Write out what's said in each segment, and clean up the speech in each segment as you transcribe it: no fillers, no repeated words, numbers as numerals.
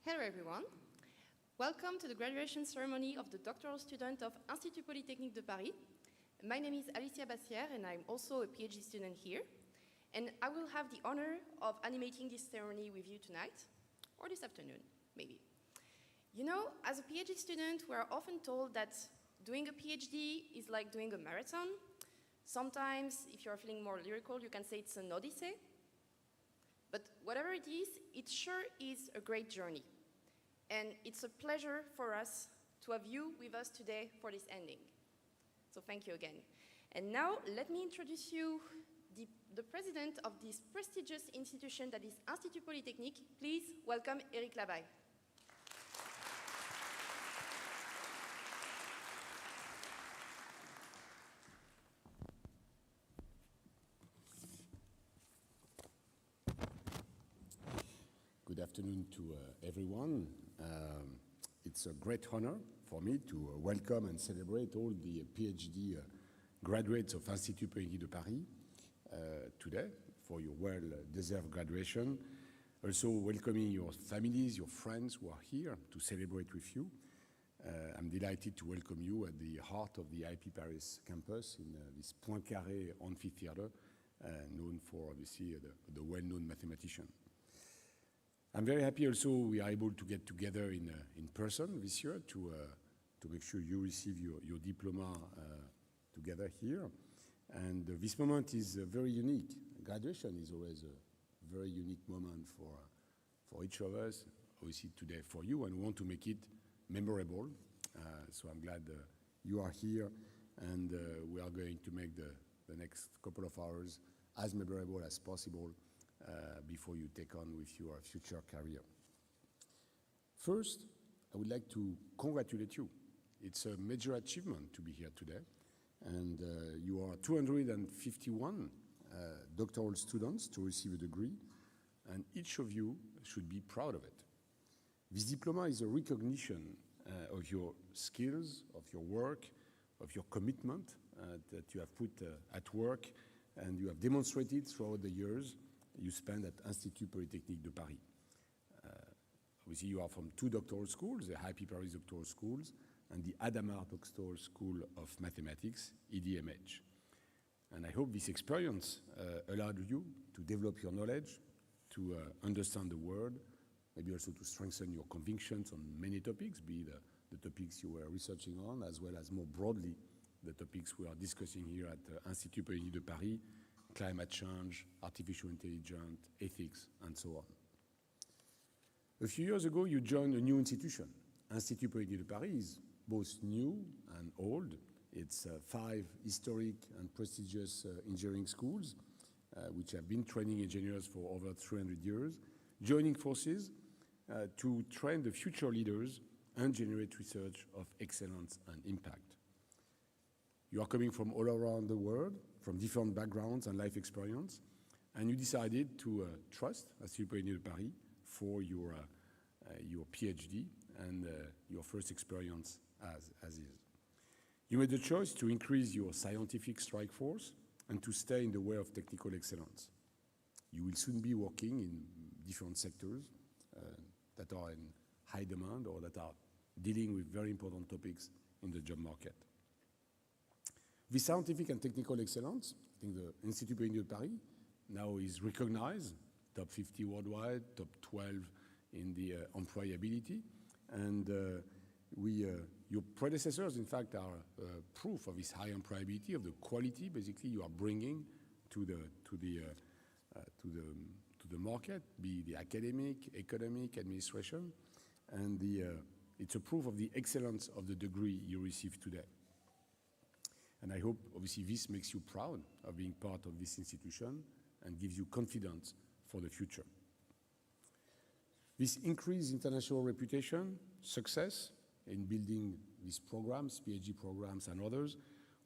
Hello everyone. Welcome to the graduation ceremony of the doctoral student of Institut Polytechnique de Paris. My name is Alicia Bassière and I'm also a PhD student here. And I will have the honor of animating this ceremony with you tonight, or this afternoon, maybe. You know, as a PhD student, we are often told that doing a PhD is like doing a marathon. Sometimes, if you're feeling more lyrical, you can say it's an odyssey. But whatever it sure is a great journey. And it's a pleasure for us to have you with us today for this ending. So thank you again. And now, let me introduce you the president of this prestigious institution that is Institut Polytechnique. Please welcome Eric Labaye. Good afternoon to everyone. It's a great honor for me to welcome and celebrate all the PhD graduates of Institut Polytechnique de Paris today for your well-deserved graduation. Also welcoming your families, your friends who are here to celebrate with you. I'm delighted to welcome you at the heart of the IP Paris campus in this Poincaré amphitheater, known for obviously the well-known mathematician. I'm very happy also we are able to get together in person this year to make sure you receive your diploma together here. And this moment is very unique. Graduation is always a very unique moment for each of us, obviously today for you, and we want to make it memorable. So I'm glad you are here, and we are going to make the next couple of hours as memorable as possible before you take on with your future career. First, I would like to congratulate you. It's a major achievement to be here today, and you are 251 doctoral students to receive a degree, and each of you should be proud of it. This diploma is a recognition of your skills, of your work, of your commitment that you have put at work, and you have demonstrated throughout the years you spend at Institut Polytechnique de Paris. Obviously, you are from two doctoral schools, the IP Paris Doctoral Schools and the Adamar Doctoral School of Mathematics, EDMH. And I hope this experience allowed you to develop your knowledge, to understand the world, maybe also to strengthen your convictions on many topics, be the topics you were researching on, as well as more broadly, the topics we are discussing here at Institut Polytechnique de Paris, climate change, artificial intelligence, ethics, and so on. A few years ago, you joined a new institution. Institut Polytechnique de Paris is both new and old. It's 5 historic and prestigious engineering schools, which have been training engineers for over 300 years, joining forces to train the future leaders and generate research of excellence and impact. You are coming from all around the world, from different backgrounds and life experience, and you decided to trust Institut Polytechnique de Paris for your PhD and your first experience as is. You made the choice to increase your scientific strike force and to stay in the way of technical excellence. You will soon be working in different sectors that are in high demand or that are dealing with very important topics in the job market. This scientific and technical excellence, I think the Institut Polytechnique de Paris now is recognized, top 50 worldwide, top 12 in the employability, and your predecessors, in fact, are proof of this high employability, of the quality, basically, you are bringing to the market, be the academic, economic, administration, and it's a proof of the excellence of the degree you receive today. And I hope, obviously, this makes you proud of being part of this institution and gives you confidence for the future. This increased international reputation, success in building these programs, PhD programs and others,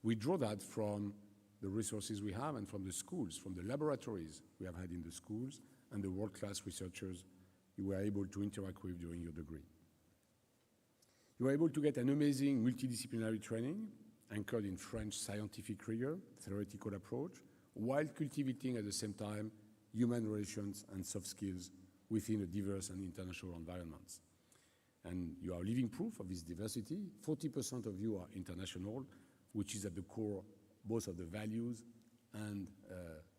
we draw that from the resources we have and from the schools, from the laboratories we have had in the schools and the world-class researchers you were able to interact with during your degree. You were able to get an amazing multidisciplinary training anchored in French scientific rigor, theoretical approach, while cultivating at the same time human relations and soft skills within a diverse and international environments. and you are living proof of this diversity. 40% of you are international, which is at the core both of the values and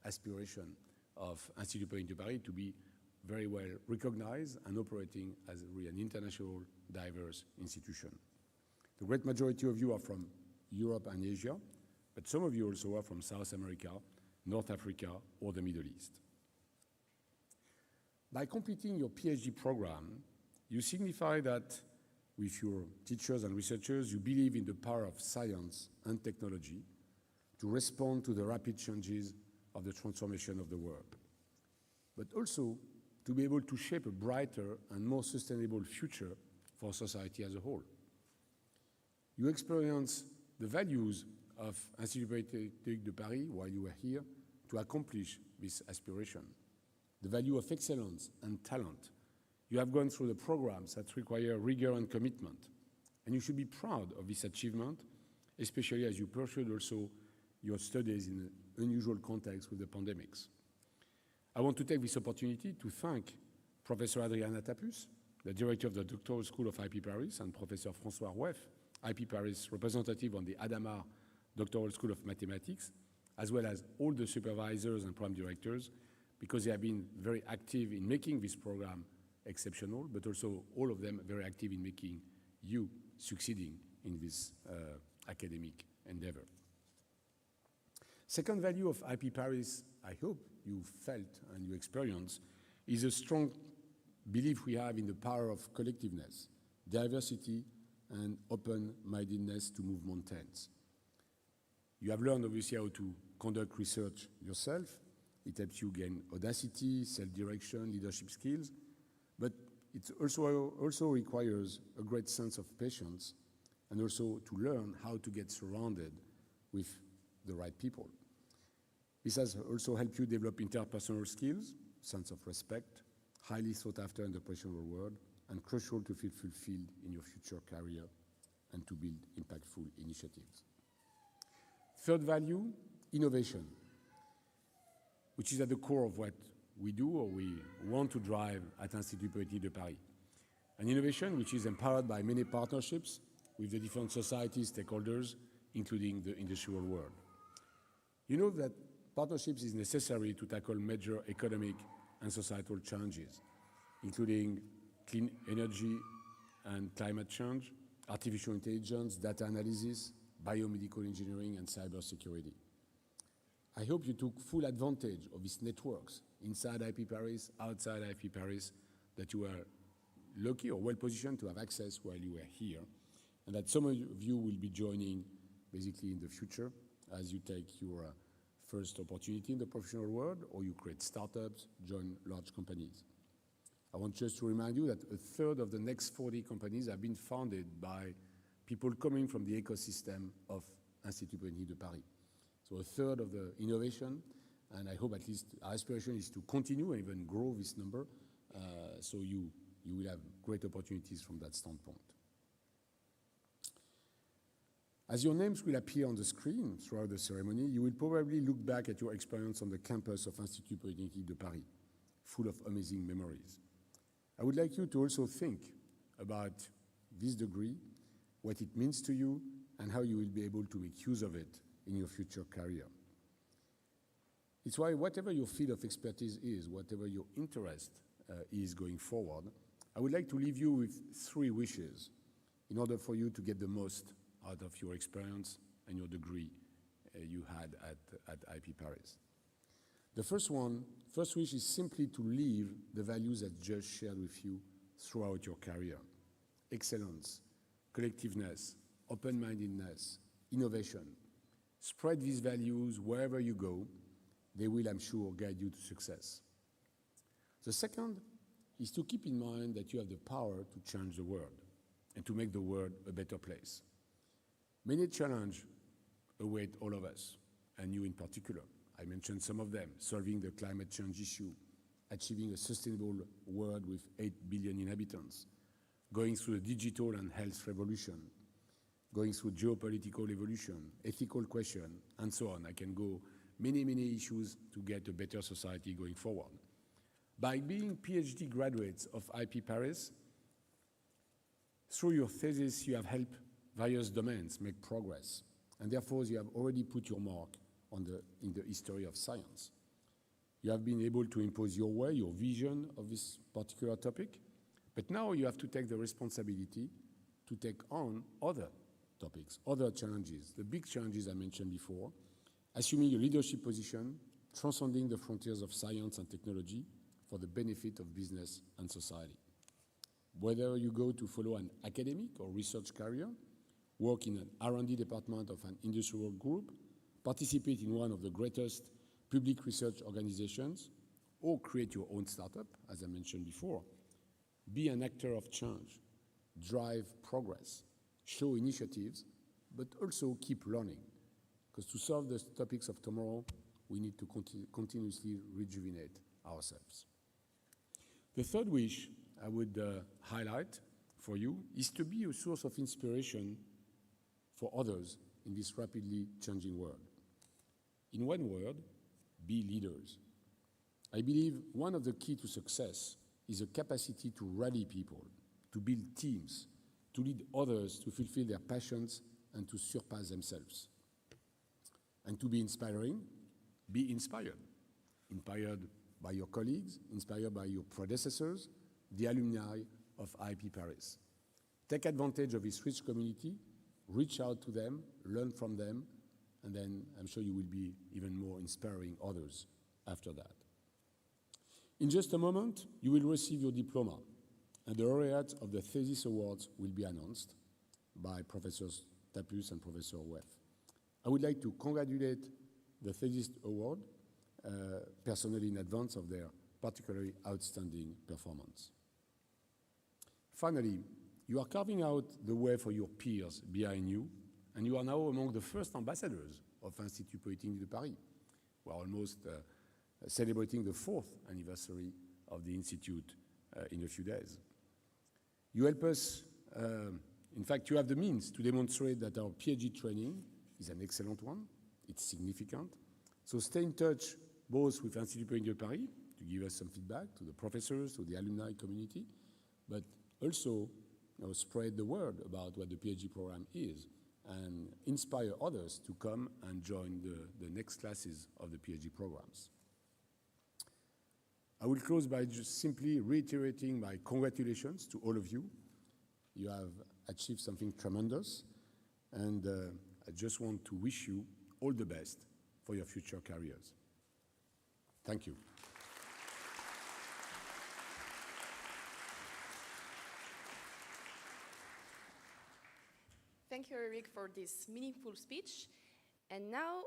aspiration of Institut Polytechnique de Paris to be very well recognized and operating as really an international, diverse institution. The great majority of you are from Europe and Asia, but some of you also are from South America, North Africa, or the Middle East. By completing your PhD program, you signify that with your teachers and researchers, you believe in the power of science and technology to respond to the rapid changes of the transformation of the world, but also to be able to shape a brighter and more sustainable future for society as a whole. You experience the values of Institut Polytechnique de Paris while you were here to accomplish this aspiration. The value of excellence and talent. You have gone through the programs that require rigor and commitment, and you should be proud of this achievement, especially as you pursued also your studies in an unusual context with the pandemics. I want to take this opportunity to thank Professor Adriana Tapus, the director of the Doctoral School of IP Paris, and Professor François Roueff, IP Paris representative on the Adama Doctoral School of Mathematics, as well as all the supervisors and program directors, because they have been very active in making this program exceptional, but also all of them very active in making you succeeding in this academic endeavor. Second value of IP Paris, I hope you felt and you experienced, is a strong belief we have in the power of collectiveness, diversity, and open-mindedness to move mountains. You have learned, obviously, how to conduct research yourself. It helps you gain audacity, self-direction, leadership skills, but it also requires a great sense of patience and also to learn how to get surrounded with the right people. This has also helped you develop interpersonal skills, sense of respect, highly sought after in the professional world, and crucial to feel fulfilled in your future career and to build impactful initiatives. Third value, innovation, which is at the core of what we do or we want to drive at Institut Polytechnique de Paris. An innovation which is empowered by many partnerships with the different society stakeholders, including the industrial world. You know that partnerships is necessary to tackle major economic and societal challenges, including clean energy and climate change, artificial intelligence, data analysis, biomedical engineering, and cybersecurity. I hope you took full advantage of these networks inside IP Paris, outside IP Paris, that you were lucky or well positioned to have access while you were here, and that some of you will be joining basically in the future as you take your first opportunity in the professional world or you create startups, join large companies. I want just to remind you that a third of the next 40 companies have been founded by people coming from the ecosystem of Institut Polytechnique de Paris. So a third of the innovation, and I hope at least our aspiration is to continue and even grow this number, so you will have great opportunities from that standpoint. As your names will appear on the screen throughout the ceremony, you will probably look back at your experience on the campus of Institut Polytechnique de Paris, full of amazing memories. I would like you to also think about this degree, what it means to you, and how you will be able to make use of it in your future career. It's why whatever your field of expertise is, whatever your interest is going forward, I would like to leave you with 3 wishes in order for you to get the most out of your experience and your degree you had at IP Paris. The first wish is simply to live the values that just shared with you throughout your career. Excellence, collectiveness, open-mindedness, innovation. Spread these values wherever you go. They will, I'm sure, guide you to success. The second is to keep in mind that you have the power to change the world and to make the world a better place. Many challenges await all of us, and you in particular. I mentioned some of them: solving the climate change issue, achieving a sustainable world with 8 billion inhabitants, going through the digital and health revolution, going through geopolitical evolution, ethical question, and so on. I can go many issues to get a better society going forward. By being PhD graduates of IP Paris, Through your thesis, you have helped various domains make progress, and therefore you have already put your mark in the history of science. You have been able to impose your way, your vision of this particular topic, but now you have to take the responsibility to take on other topics, other challenges, the big challenges I mentioned before, assuming a leadership position, transcending the frontiers of science and technology for the benefit of business and society. Whether you go to follow an academic or research career, work in an R&D department of an industrial group, participate in one of the greatest public research organizations, or create your own startup, as I mentioned before, be an actor of change, drive progress, show initiatives, but also keep learning. Because to solve the topics of tomorrow, we need to continuously rejuvenate ourselves. The third wish I would highlight for you is to be a source of inspiration for others in this rapidly changing world. In one word, be leaders. I believe one of the keys to success is a capacity to rally people, to build teams, to lead others to fulfill their passions and to surpass themselves. And to be inspiring, be inspired. Inspired by your colleagues, inspired by your predecessors, the alumni of IP Paris. Take advantage of this rich community, reach out to them, learn from them, and then I'm sure you will be even more inspiring others after that. In just a moment, you will receive your diploma, and the laureates of the thesis awards will be announced by Professors Tapus and Professor Weff. I would like to congratulate the thesis award personally in advance of their particularly outstanding performance. Finally, you are carving out the way for your peers behind you, and you are now among the first ambassadors of Institut Polytechnique de Paris. We are almost celebrating the 4th anniversary of the Institute in a few days. You help us, in fact, you have the means to demonstrate that our PhD training is an excellent one, it's significant. So stay in touch both with Institut Polytechnique de Paris to give us some feedback to the professors, to the alumni community, but also spread the word about what the PhD program is and inspire others to come and join the next classes of the PhD programs. I will close by just simply reiterating my congratulations to all of you. You have achieved something tremendous, and I just want to wish you all the best for your future careers. Thank you. Thank you, Eric, for this meaningful speech. And now,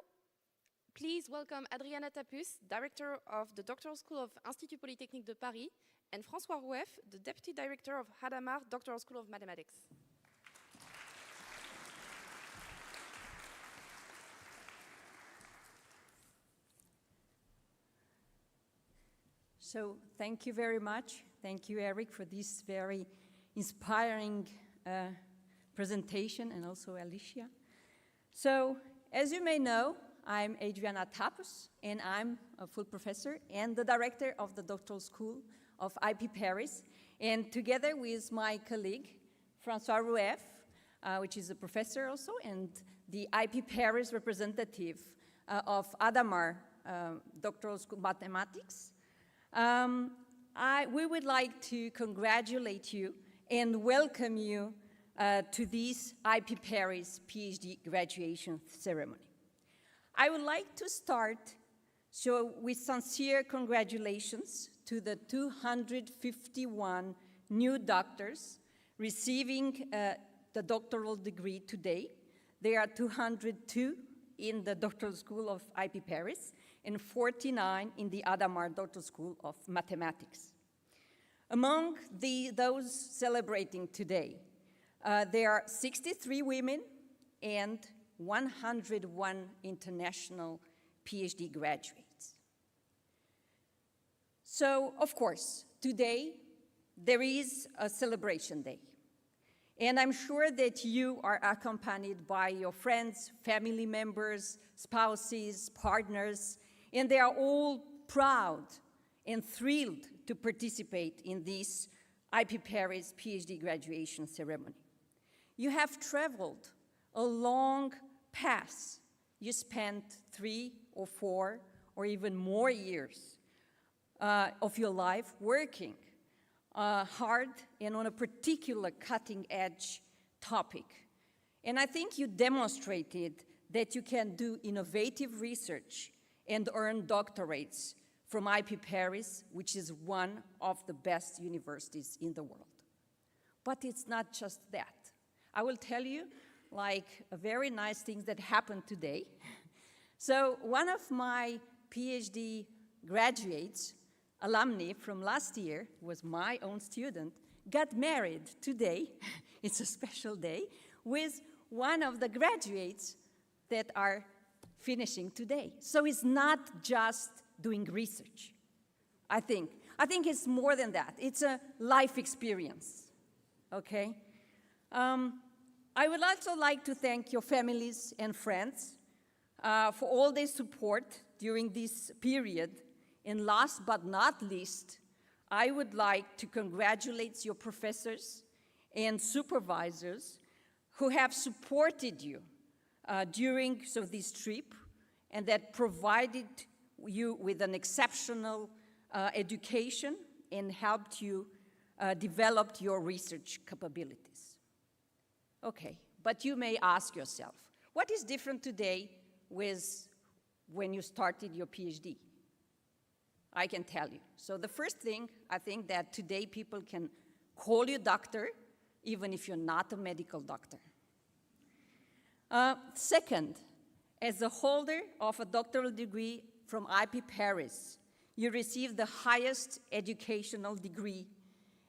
please welcome Adriana Tapus, Director of the Doctoral School of Institut Polytechnique de Paris, and François Roueff, the Deputy Director of Hadamar Doctoral School of Mathematics. So thank you very much. Thank you, Eric, for this very inspiring presentation, and also Alicia. So, as you may know, I'm Adriana Tapus, and I'm a full professor and the director of the Doctoral School of IP Paris. And together with my colleague, François Roueff, which is a professor also, and the IP Paris representative of Hadamar Doctoral School Mathematics, we would like to congratulate you and welcome you to this IP Paris PhD graduation ceremony. I would like to start with sincere congratulations to the 251 new doctors receiving the doctoral degree today. There are 202 in the Doctoral School of IP Paris and 49 in the Hadamar Doctoral School of Mathematics. Among those celebrating today, there are 63 women and 101 international PhD graduates. So, of course, today there is a celebration day. And I'm sure that you are accompanied by your friends, family members, spouses, partners, and they are all proud and thrilled to participate in this IP Paris PhD graduation ceremony. You have traveled a long path. You spent 3 or 4 or even more years of your life working hard and on a particular cutting-edge topic. And I think you demonstrated that you can do innovative research and earn doctorates from IP Paris, which is one of the best universities in the world. But it's not just that. I will tell you, like, a very nice thing that happened today. So one of my PhD graduates, alumni from last year, was my own student, got married today. It's a special day, with one of the graduates that are finishing today. So it's not just doing research, I think. I think it's more than that. It's a life experience, okay? I would also like to thank your families and friends for all their support during this period. And last but not least, I would like to congratulate your professors and supervisors who have supported you during this trip and that provided you with an exceptional education and helped you develop your research capabilities. Okay, but you may ask yourself, what is different today with when you started your PhD? I can tell you. So the first thing, I think that today people can call you doctor, even if you're not a medical doctor. Second, as a holder of a doctoral degree from IP Paris, you receive the highest educational degree,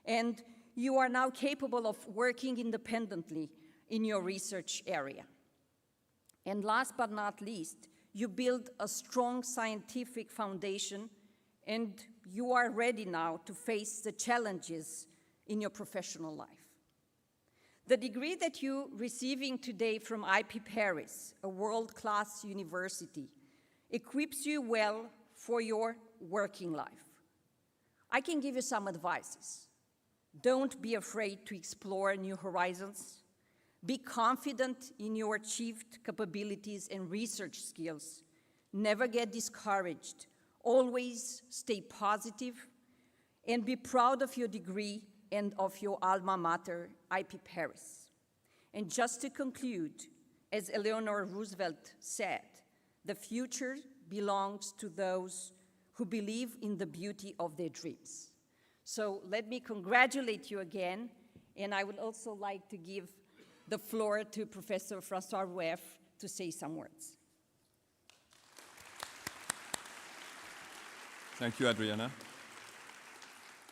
and you are now capable of working independently in your research area. And last but not least, you build a strong scientific foundation, and you are ready now to face the challenges in your professional life. The degree that you're receiving today from IP Paris, a world-class university, equips you well for your working life. I can give you some advices. Don't be afraid to explore new horizons. Be confident in your achieved capabilities and research skills. Never get discouraged. Always stay positive, and be proud of your degree and of your alma mater, IP Paris. And just to conclude, as Eleanor Roosevelt said, the future belongs to those who believe in the beauty of their dreams. So let me congratulate you again, and I would also like to give the floor to Professor François Rueff to say some words. Thank you, Adriana.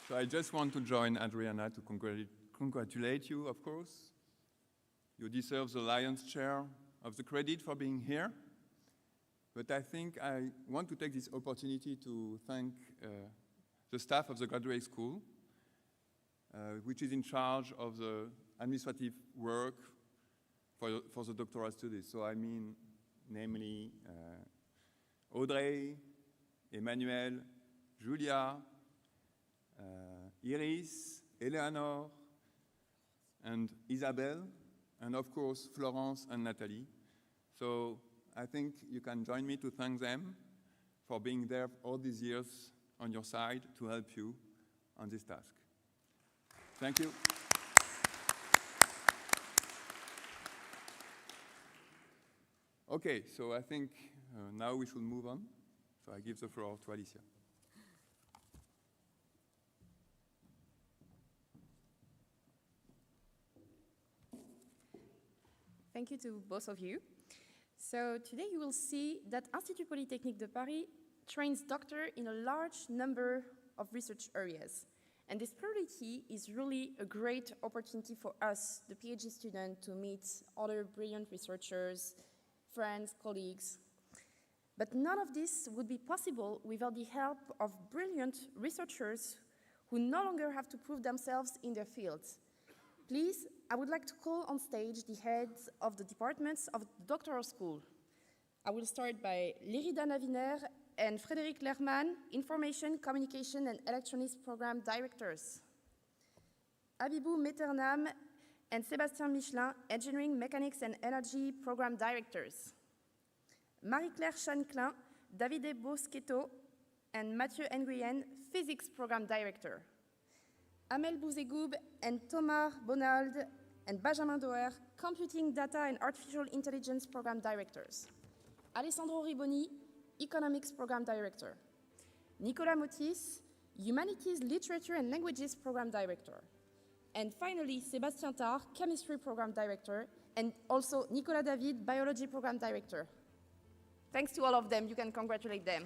So I just want to join Adriana to congratulate you, of course. You deserve the lion's share of the credit for being here. But I think I want to take this opportunity to thank the staff of the graduate school, which is in charge of the administrative work for the doctoral studies. So I mean, namely, Audrey, Emmanuel, Julia, Iris, Eleanor, and Isabelle, and of course, Florence and Nathalie. So I think you can join me to thank them for being there all these years on your side to help you on this task. Thank you. Okay, so I think now we should move on. So I give the floor to Alicia. Thank you to both of you. So today you will see that Institut Polytechnique de Paris trains doctors in a large number of research areas. And this plurality is really a great opportunity for us, the PhD student, to meet other brilliant researchers, friends, colleagues. But none of this would be possible without the help of brilliant researchers who no longer have to prove themselves in their fields. Please, I would like to call on stage the heads of the departments of the doctoral school. I will start by Lérida Naviner and Frédéric Lerman, Information, Communication and Electronics Program Directors. Abibou Meternam and Sébastien Michelin, Engineering, Mechanics and Energy Program Directors. Marie-Claire Chanclin, Davide Boschetto, and Mathieu Nguyen, Physics Program Director. Amel Bouzegoub and Thomas Bonald and Benjamin Doer, Computing, Data and Artificial Intelligence Program Directors. Alessandro Riboni, Economics Program Director. Nicolas Motis, Humanities, Literature and Languages Program Director. And finally, Sébastien Tar, Chemistry Program Director, and also Nicolas David, Biology Program Director. Thanks to all of them. You can congratulate them.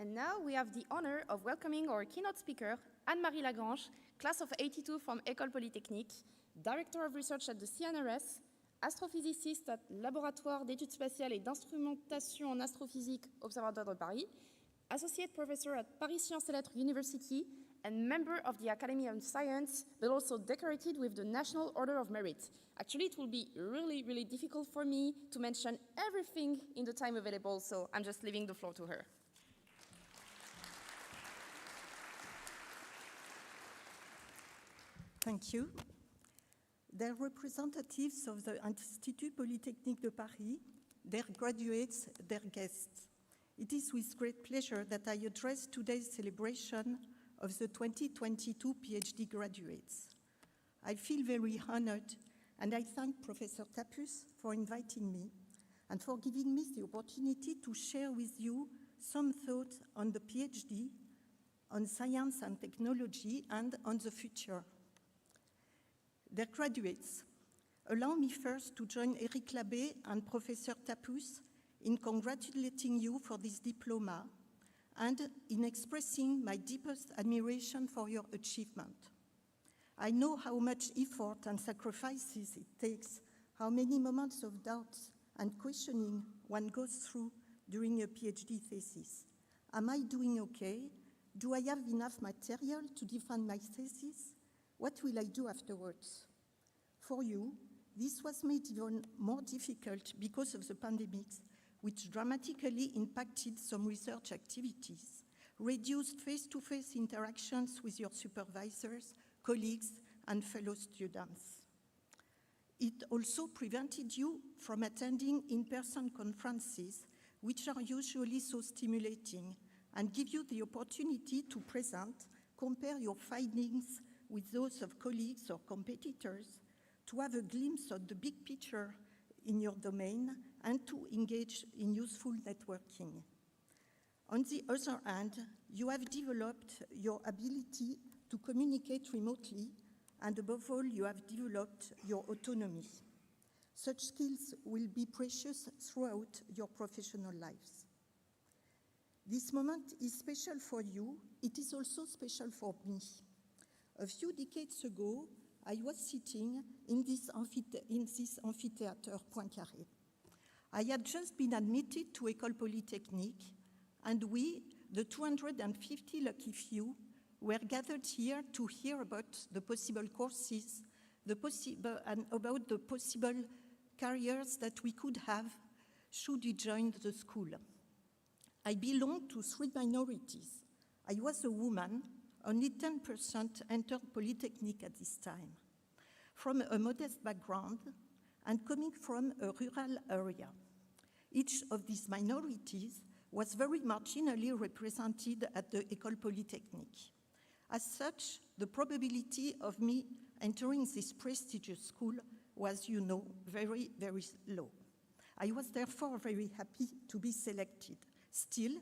And now we have the honor of welcoming our keynote speaker, Anne-Marie Lagrange, class of 82 from École Polytechnique, Director of Research at the CNRS, astrophysiciste at Laboratoire d'études spatiales et d'instrumentation en astrophysique, Observatoire de Paris, Associate Professor at Paris Sciences et Lettres University, and member of the Academy of Science, but also decorated with the National Order of Merit. Actually, it will be really, really difficult for me to mention everything in the time available, so I'm just leaving the floor to her. Thank you. They're representatives of the Institut Polytechnique de Paris, their graduates, their guests. It is with great pleasure that I address today's celebration of the 2022 PhD graduates. I feel very honored, and I thank Professor Tapus for inviting me and for giving me the opportunity to share with you some thoughts on the PhD, on science and technology, and on the future. Dear graduates, allow me first to join Eric Labbé and Professor Tapus in congratulating you for this diploma and in expressing my deepest admiration for your achievement. I know how much effort and sacrifices it takes, how many moments of doubt and questioning one goes through during a PhD thesis. Am I doing okay? Do I have enough material to defend my thesis? What will I do afterwards? For you, this was made even more difficult because of the pandemic, which dramatically impacted some research activities, reduced face-to-face interactions with your supervisors, colleagues, and fellow students. It also prevented you from attending in-person conferences, which are usually so stimulating, and give you the opportunity to present, compare your findings with those of colleagues or competitors, to have a glimpse of the big picture in your domain, and to engage in useful networking. On the other hand, you have developed your ability to communicate remotely, and above all, you have developed your autonomy. Such skills will be precious throughout your professional lives. This moment is special for you. It is also special for me. A few decades ago, I was sitting in this amphitheater Poincaré. I had just been admitted to École Polytechnique, and we, the 250 lucky few, were gathered here to hear about the possible courses, and about the possible careers that we could have should we join the school. I belonged to three minorities. I was a woman. Only 10% entered Polytechnique at this time. from a modest background and coming from a rural area. Each of these minorities was very marginally represented at the École Polytechnique. As such, the probability of me entering this prestigious school was, you know, very, very low. I was therefore very happy to be selected. Still,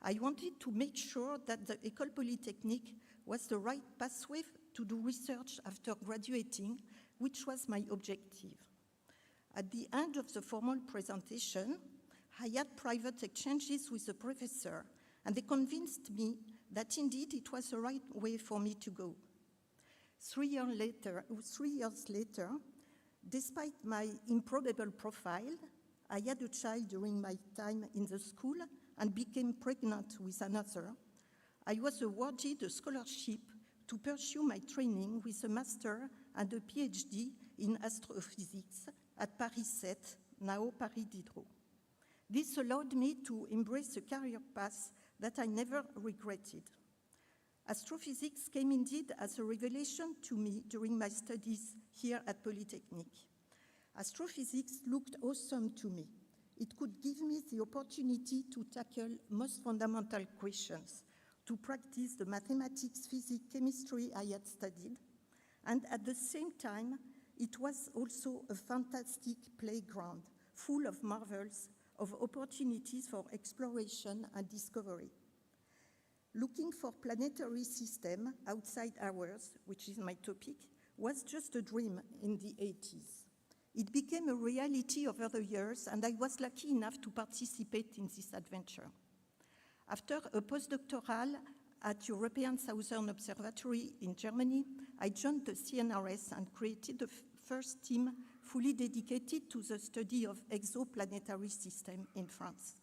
I wanted to make sure that the École Polytechnique was the right pathway to do research after graduating, which was my objective. At the end of the formal presentation, I had private exchanges with the professor, and they convinced me that indeed it was the right way for me to go. 3 years later, despite my improbable profile, I had a child during my time in the school and became pregnant with another. I was awarded a scholarship to pursue my training with a master and a PhD in astrophysics at Paris 7, now Paris Diderot. This allowed me to embrace a career path that I never regretted. Astrophysics came indeed as a revelation to me during my studies here at Polytechnique. Astrophysics looked awesome to me. It could give me the opportunity to tackle most fundamental questions, to practice the mathematics, physics, chemistry I had studied, and at the same time, it was also a fantastic playground, full of marvels, of opportunities for exploration and discovery. Looking for planetary systems outside ours, which is my topic, was just a dream in the 80s. It became a reality over the years, and I was lucky enough to participate in this adventure. After a postdoctoral at European Southern Observatory in Germany, I joined the CNRS and created the first team fully dedicated to the study of exoplanetary systems in France.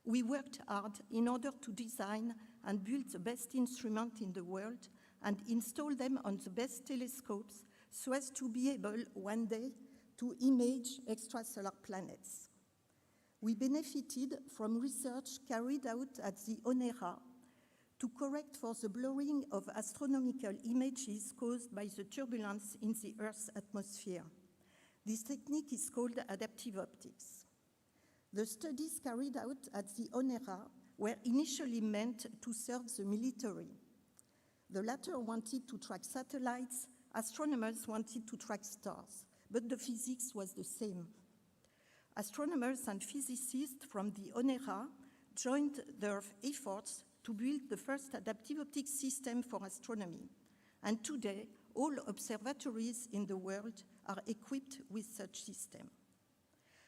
We worked hard in order to design and build the best instruments in the world and install them on the best telescopes so as to be able one day to image extrasolar planets. We benefited from research carried out at the ONERA to correct for the blurring of astronomical images caused by the turbulence in the Earth's atmosphere. This technique is called adaptive optics. The studies carried out at the ONERA were initially meant to serve the military. The latter wanted to track satellites, astronomers wanted to track stars, but the physics was the same. Astronomers and physicists from the ONERA joined their efforts to build the first adaptive optics system for astronomy. And today, all observatories in the world are equipped with such system.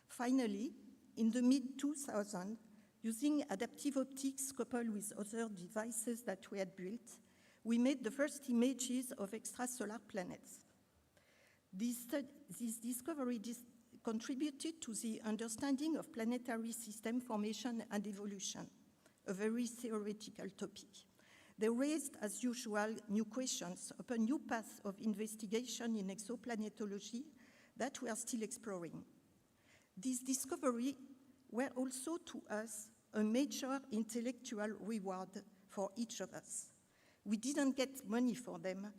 Finally, in the mid-2000s, using adaptive optics coupled with other devices that we had built, we made the first images of extrasolar planets. This discovery contributed to the understanding of planetary system formation and evolution, a very theoretical topic. They raised, as usual, new questions, open new paths of investigation in exoplanetology that we are still exploring. These discoveries were also to us a major intellectual reward for each of us. We didn't get money for them,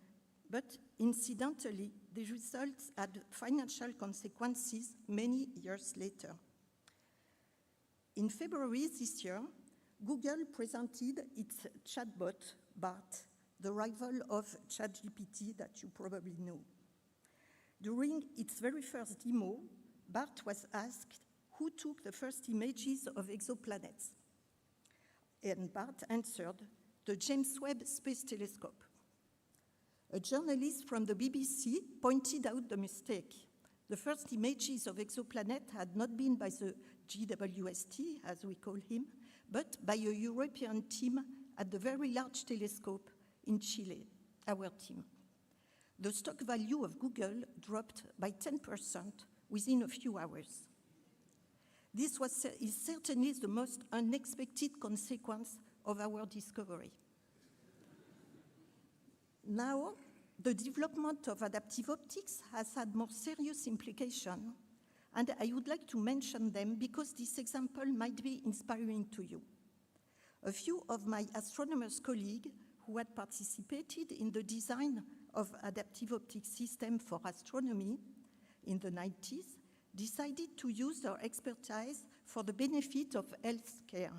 but incidentally, the results had financial consequences many years later. In February this year, Google presented its chatbot, BART, the rival of ChatGPT that you probably know. During its very first demo, BART was asked who took the first images of exoplanets. And BART answered, the James Webb Space Telescope. A journalist from the BBC pointed out the mistake. The first images of exoplanets had not been by the GWST, as we call him, but by a European team at the Very Large Telescope in Chile, our team. The stock value of Google dropped by 10% within a few hours. This is certainly the most unexpected consequence of our discovery. Now, the development of adaptive optics has had more serious implications, and I would like to mention them because this example might be inspiring to you. A few of my astronomers' colleagues who had participated in the design of adaptive optics system for astronomy in the 90s, decided to use their expertise for the benefit of healthcare.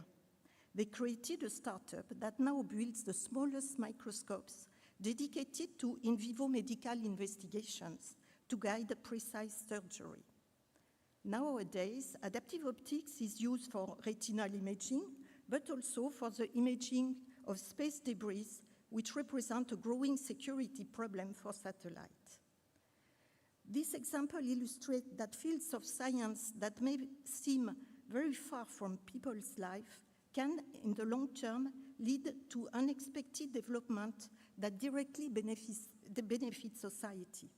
They created a startup that now builds the smallest microscopes dedicated to in vivo medical investigations to guide precise surgery. Nowadays, adaptive optics is used for retinal imaging, but also for the imaging of space debris, which represent a growing security problem for satellites. This example illustrates that fields of science that may seem very far from people's life can, in the long term, lead to unexpected development that directly benefits society.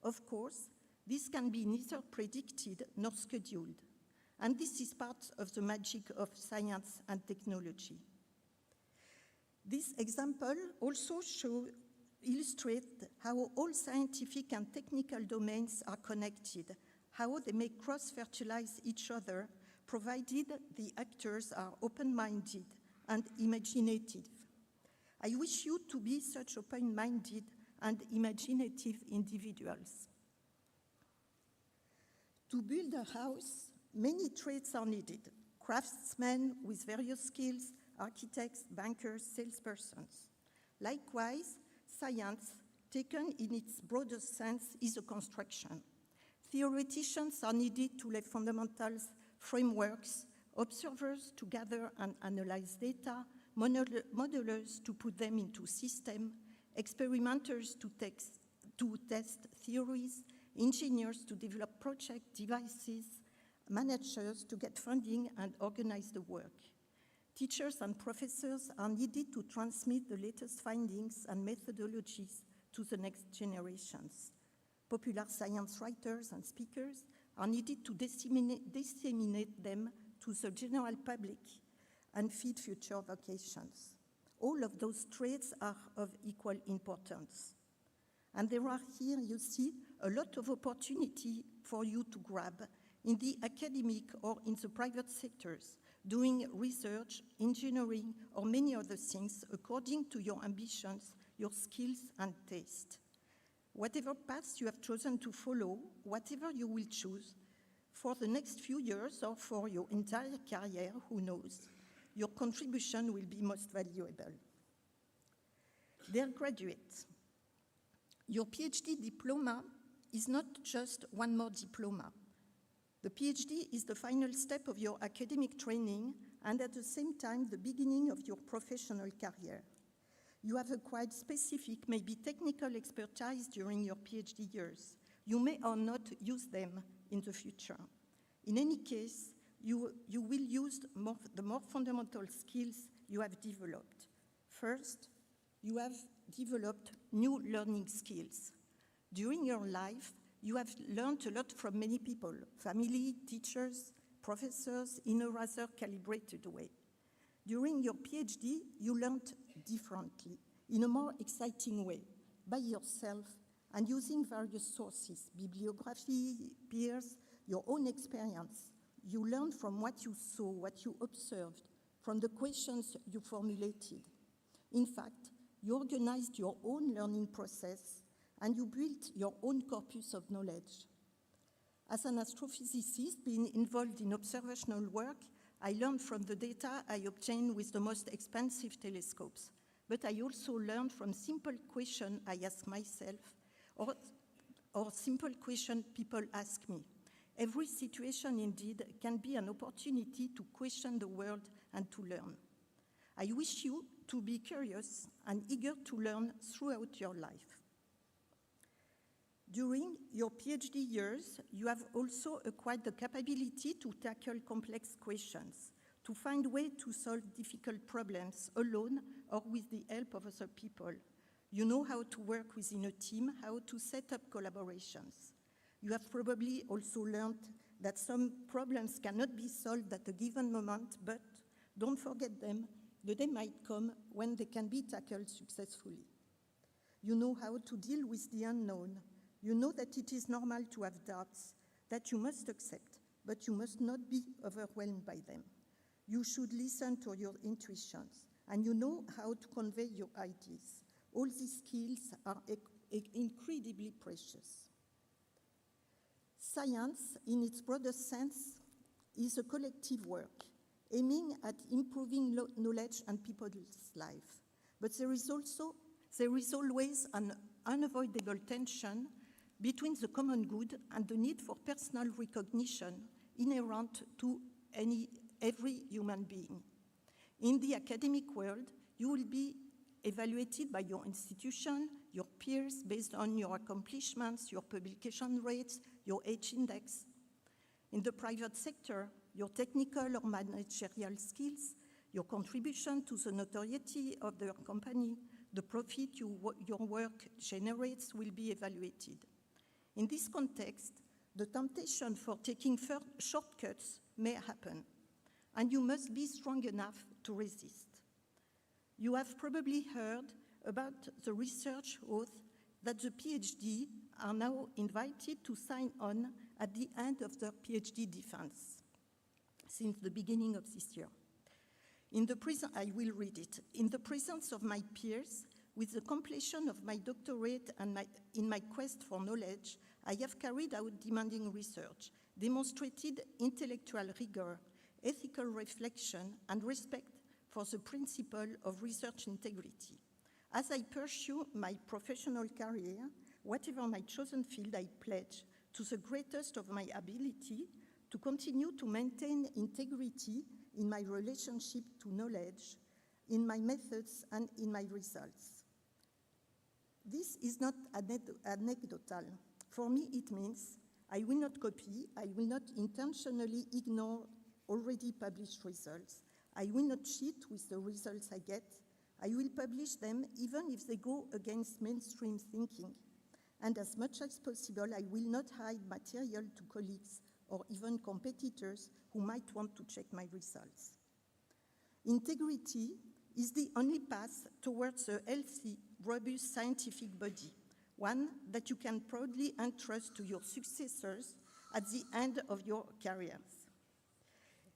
Of course, this can be neither predicted nor scheduled, and this is part of the magic of science and technology. This example also illustrates how all scientific and technical domains are connected, how they may cross-fertilize each other, provided the actors are open-minded and imaginative. I wish you to be such open-minded and imaginative individuals. To build a house, many trades are needed: craftsmen with various skills, architects, bankers, salespersons. Likewise, science, taken in its broadest sense, is a construction. Theoreticians are needed to lay fundamentals, frameworks, observers to gather and analyze data, modelers to put them into systems, experimenters to test theories, engineers to develop project devices, managers to get funding and organize the work. Teachers and professors are needed to transmit the latest findings and methodologies to the next generations. Popular science writers and speakers are needed to disseminate them to the general public and feed future vocations. All of those traits are of equal importance. And there are here, you see, a lot of opportunity for you to grab in the academic or in the private sectors, doing research, engineering, or many other things according to your ambitions, your skills, and taste. Whatever path you have chosen to follow, whatever you will choose, for the next few years or for your entire career, who knows, your contribution will be most valuable. Dear graduates, your PhD diploma is not just one more diploma. The PhD is the final step of your academic training and at the same time the beginning of your professional career. You have acquired specific, maybe technical expertise during your PhD years. You may or not use them in the future. In any case, you will use the more fundamental skills you have developed. First, you have developed new learning skills. During your life, you have learned a lot from many people, family, teachers, professors, in a rather calibrated way. During your PhD, you learned differently, in a more exciting way, by yourself and using various sources, bibliography, peers, your own experience. You learned from what you saw, what you observed, from the questions you formulated. In fact, you organized your own learning process and you built your own corpus of knowledge. As an astrophysicist being involved in observational work, I learned from the data I obtained with the most expensive telescopes, but I also learned from simple questions I ask myself or simple questions people ask me. Every situation, indeed, can be an opportunity to question the world and to learn. I wish you to be curious and eager to learn throughout your life. During your PhD years, you have also acquired the capability to tackle complex questions, to find ways to solve difficult problems alone or with the help of other people. You know how to work within a team, how to set up collaborations. You have probably also learned that some problems cannot be solved at a given moment, but don't forget them. The day might come when they can be tackled successfully. You know how to deal with the unknown. You know that it is normal to have doubts that you must accept, but you must not be overwhelmed by them. You should listen to your intuitions. and you know how to convey your ideas. All these skills are incredibly precious. Science, in its broadest sense, is a collective work, aiming at improving knowledge and people's life. But there is always an unavoidable tension between the common good and the need for personal recognition inherent to every human being. In the academic world, you will be evaluated by your institution, your peers, based on your accomplishments, your publication rates, your H index. In the private sector, your technical or managerial skills, your contribution to the notoriety of your company, the profit your work generates will be evaluated. In this context, the temptation for taking shortcuts may happen, and you must be strong enough to resist. You have probably heard about the research oath that the PhD are now invited to sign on at the end of their PhD defense since the beginning of this year. I will read it. In the presence of my peers, with the completion of my doctorate and in my quest for knowledge, I have carried out demanding research, demonstrated intellectual rigor, ethical reflection, and respect for the principle of research integrity. As I pursue my professional career, whatever my chosen field, I pledge to the greatest of my ability to continue to maintain integrity in my relationship to knowledge, in my methods, and in my results. This is not anecdotal. For me, it means I will not copy, I will not intentionally ignore already published results, I will not cheat with the results I get, I will publish them even if they go against mainstream thinking. And as much as possible, I will not hide material to colleagues or even competitors who might want to check my results. Integrity is the only path towards a healthy, robust scientific body, one that you can proudly entrust to your successors at the end of your careers.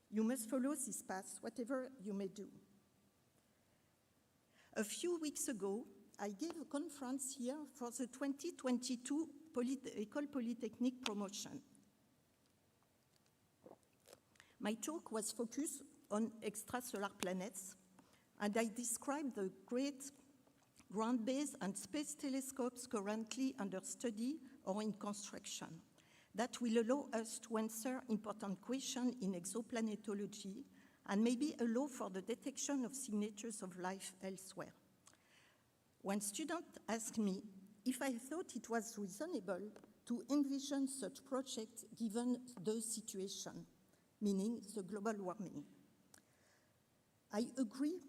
You must follow this path, whatever you may do. A few weeks ago, I gave a conference here for the 2022 École Polytechnique promotion. My talk was focused on extrasolar planets, and I described the great ground-based and space telescopes currently under study or in construction that will allow us to answer important questions in exoplanetology and maybe allow for the detection of signatures of life elsewhere. One student asked me if I thought it was reasonable to envision such projects given the situation, meaning the global warming. I agree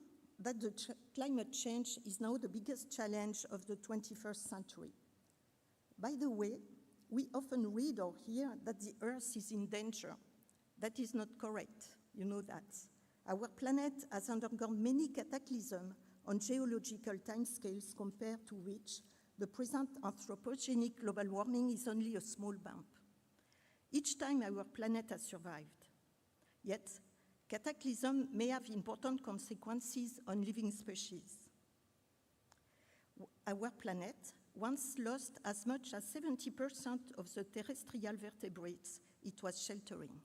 that the climate change is now the biggest challenge of the 21st century. By the way, we often read or hear that the Earth is in danger. That is not correct, you know that. Our planet has undergone many cataclysms on geological timescales compared to which the present anthropogenic global warming is only a small bump. Each time our planet has survived. Yet, cataclysm may have important consequences on living species. Our planet once lost as much as 70% of the terrestrial vertebrates it was sheltering.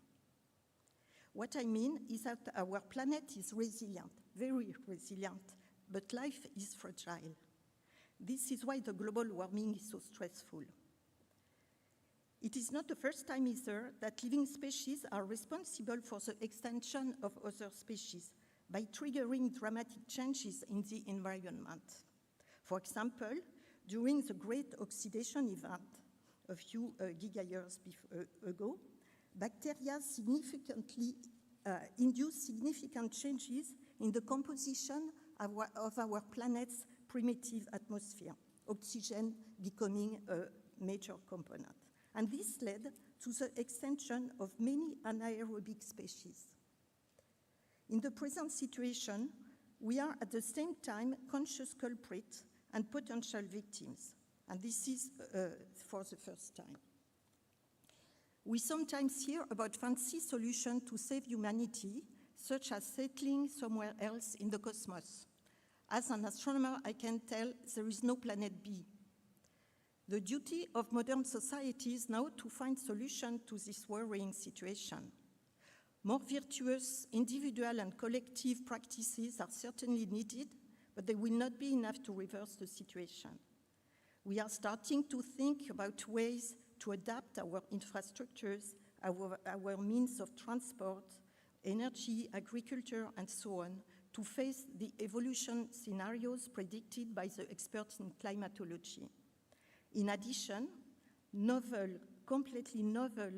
What I mean is that our planet is resilient, very resilient, but life is fragile. This is why the global warming is so stressful. It is not the first time either that living species are responsible for the extinction of other species by triggering dramatic changes in the environment. For example, during the Great Oxidation event a few gigayears ago, bacteria significantly induced significant changes in the composition of our planet's primitive atmosphere, oxygen becoming a major component. And this led to the extinction of many anaerobic species. In the present situation, we are at the same time conscious culprits and potential victims, and this is for the first time. We sometimes hear about fancy solutions to save humanity, such as settling somewhere else in the cosmos. As an astronomer, I can tell there is no planet B. The duty of modern society is now to find solutions to this worrying situation. More virtuous individual and collective practices are certainly needed, but they will not be enough to reverse the situation. We are starting to think about ways to adapt our infrastructures, our means of transport, energy, agriculture, and so on, to face the evolution scenarios predicted by the experts in climatology. In addition, novel, completely novel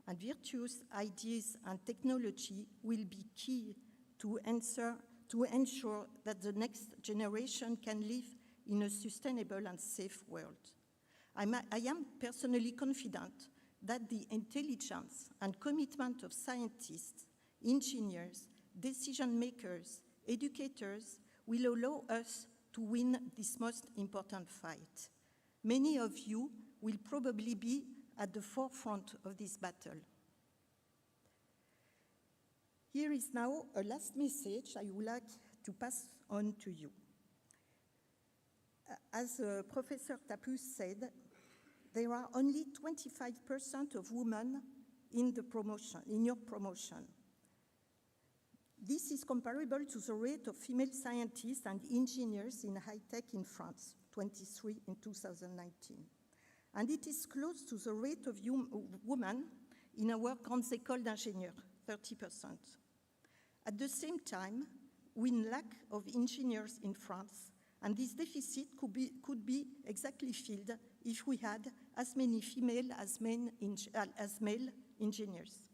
and virtuous ideas and technology will be key to ensure that the next generation can live in a sustainable and safe world. I am personally confident that the intelligence and commitment of scientists, engineers, decision makers, educators will allow us to win this most important fight. Many of you will probably be at the forefront of this battle. Here is now a last message I would like to pass on to you. As Professor Tapus said, there are only 25% of women in your promotion. This is comparable to the rate of female scientists and engineers in high tech in France, 23 in 2019. And it is close to the rate of women in our grandes écoles d'ingénieurs, 30%. At the same time, we lack of engineers in France, and this deficit could be exactly filled if we had as many female as male engineers.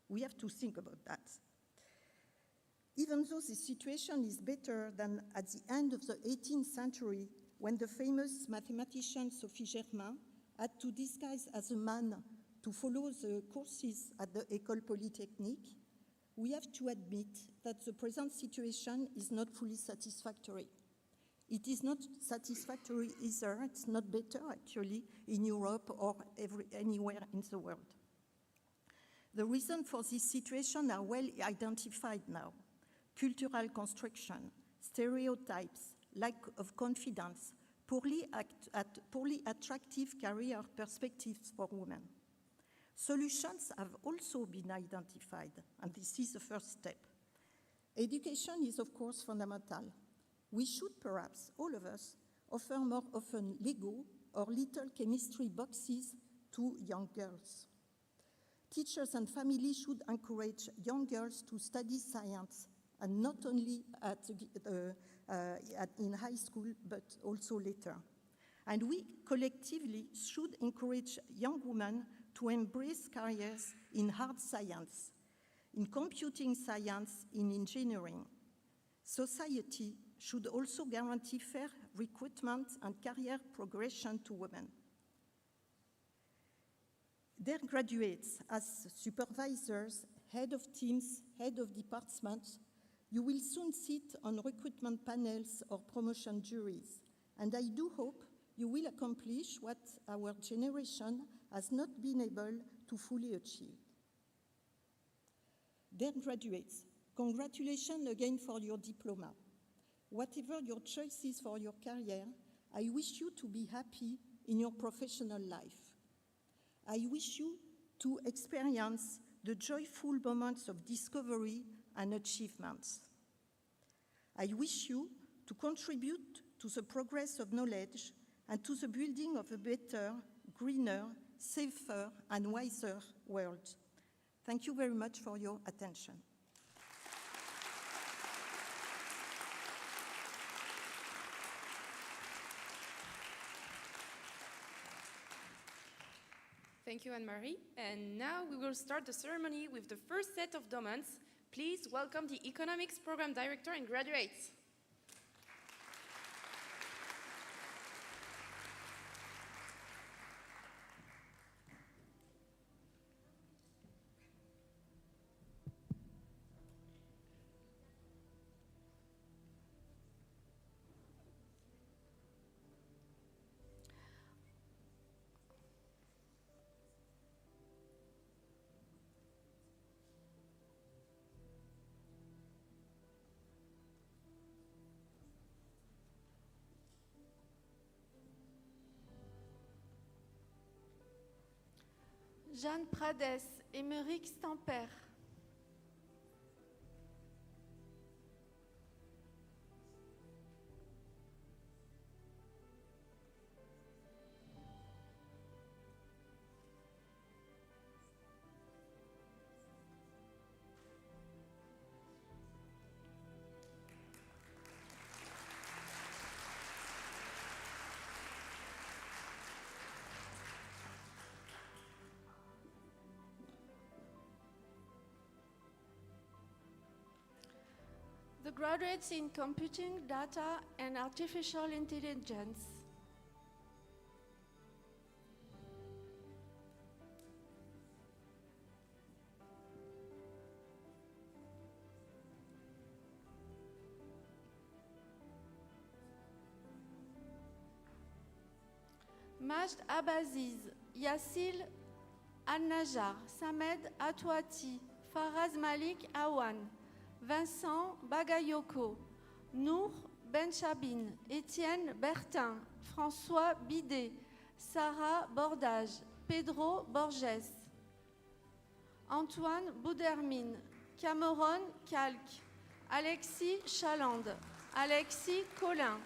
We have to think about that. Even though the situation is better than at the end of the 18th century, when the famous mathematician Sophie Germain had to disguise as a man to follow the courses at the École Polytechnique, we have to admit that the present situation is not fully satisfactory. It is not satisfactory either, it's not better actually in Europe or anywhere in the world. The reasons for this situation are well identified now. Cultural construction, stereotypes, lack of confidence, poorly attractive career perspectives for women. Solutions have also been identified, and this is the first step. Education is, of course, fundamental. We should perhaps, all of us, offer more often Lego or little chemistry boxes to young girls. Teachers and families should encourage young girls to study science, and not only in high school, but also later. And we collectively should encourage young women to embrace careers in hard science, in computing science, in engineering. Society should also guarantee fair recruitment and career progression to women. Their graduates, as supervisors, head of teams, head of departments, you will soon sit on recruitment panels or promotion juries, and I do hope you will accomplish what our generation has not been able to fully achieve. Dear graduates, congratulations again for your diploma. Whatever your choices for your career, I wish you to be happy in your professional life. I wish you to experience the joyful moments of discovery and achievements. I wish you to contribute to the progress of knowledge and to the building of a better, greener, safer, and wiser world. Thank you very much for your attention. Thank you, Anne-Marie. And now we will start the ceremony with the first set of documents. Please welcome the Economics Program Director and graduates. Jeanne Prades, Émeric Stamper. The graduates in Computing, Data, and Artificial Intelligence. Majd Abaziz, Yassil Al-Najjar, Samed Atouati, Faraz Malik Awan, Vincent Bagayoko, Nour Benchabine, Étienne Bertin, François Bidet, Sarah Bordage, Pedro Borges, Antoine Boudermine, Cameron Calque, Alexis Chalande, Alexis Collin,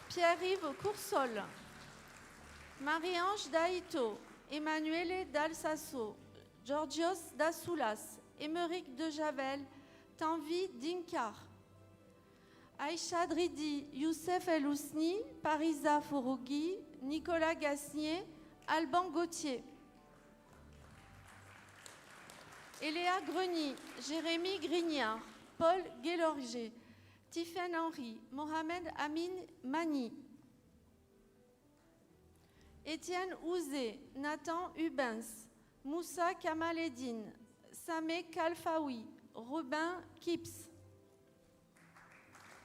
Pierre-Yves Coursol, Marie-Ange Daïto, Emmanuele Dalsasso, Georgios Dassoulas, Émeric Dejavel, Tanvi Dinkar, Aïcha Dridi, Youssef El Ousni, Parisa Fourougui, Nicolas Gasnier, Alban Gauthier. Eléa Greny, Jérémy Grignard, Paul Guélorgé, Tiffaine Henry, Mohamed Amin Mani, Étienne Ouzé, Nathan Hubens, Moussa Kamaledine, Sameh Kalfaoui, Robin Kips,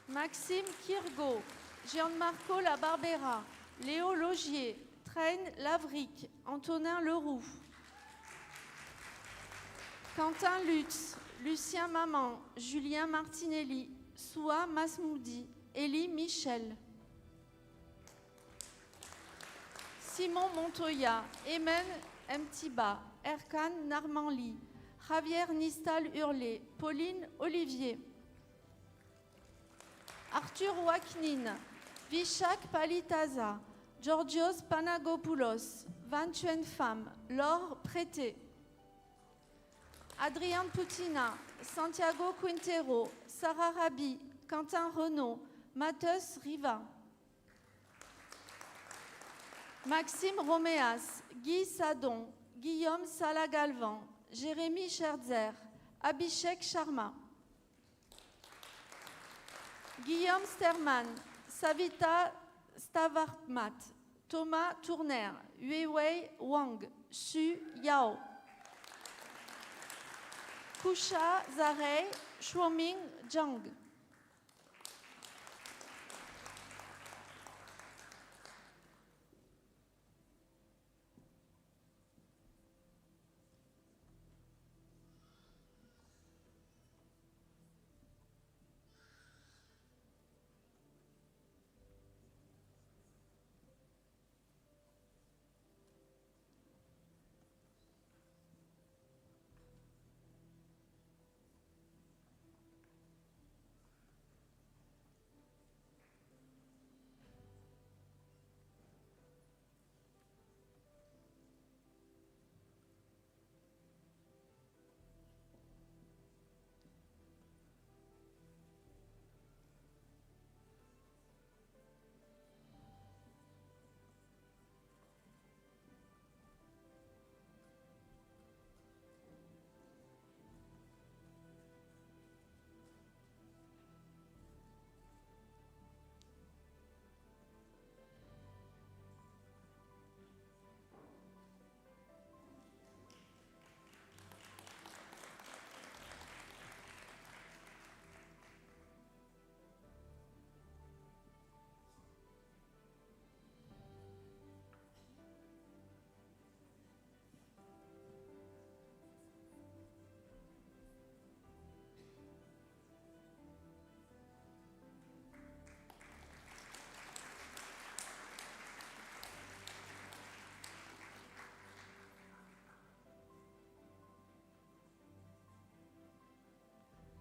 Maxime Kirgo, Gianmarco Labarbera, Léo Logier, Traine Lavric, Antonin Leroux, Quentin Lutz, Lucien Maman, Julien Martinelli, Soua Masmoudi, Élie Michel, Simon Montoya, Emen Mtiba, Erkan Narmanli, Javier Nistal Hurlé, Pauline Olivier, Arthur Waknin, Vishak Palitaza, Georgios Panagopoulos, Vantuen Pham, Laure Prété, Adrien Poutina, Santiago Quintero, Sarah Rabi, Quentin Renaud, Matheus Riva, Maxime Roméas, Guy Sadon, Guillaume Salagalvan, Jérémy Scherzer, Abhishek Sharma, Guillaume Sterman, Savita Stavarmat, Thomas Tourner, Yuewei Wang, Xu Yao, Kusha Zarei, Shuoming Zhang.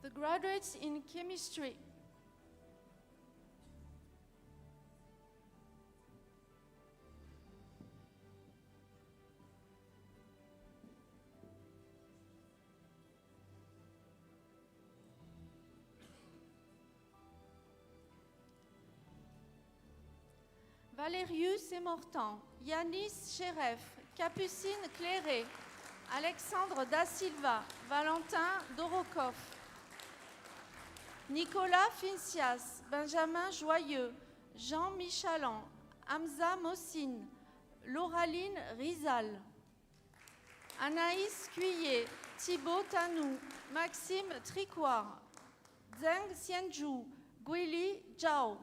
The graduates in chemistry. Valérius Emortan, Yanis Cheref, Capucine Cléré, Alexandre Da Silva, Valentin Dorokov, Nicolas Fincias, Benjamin Joyeux, Jean Michalan, Hamza Mossine, Lauraline Rizal, Anaïs Cuillet, Thibaut Tanou, Maxime Tricoire, Zheng Xianzhu, Guili Zhao.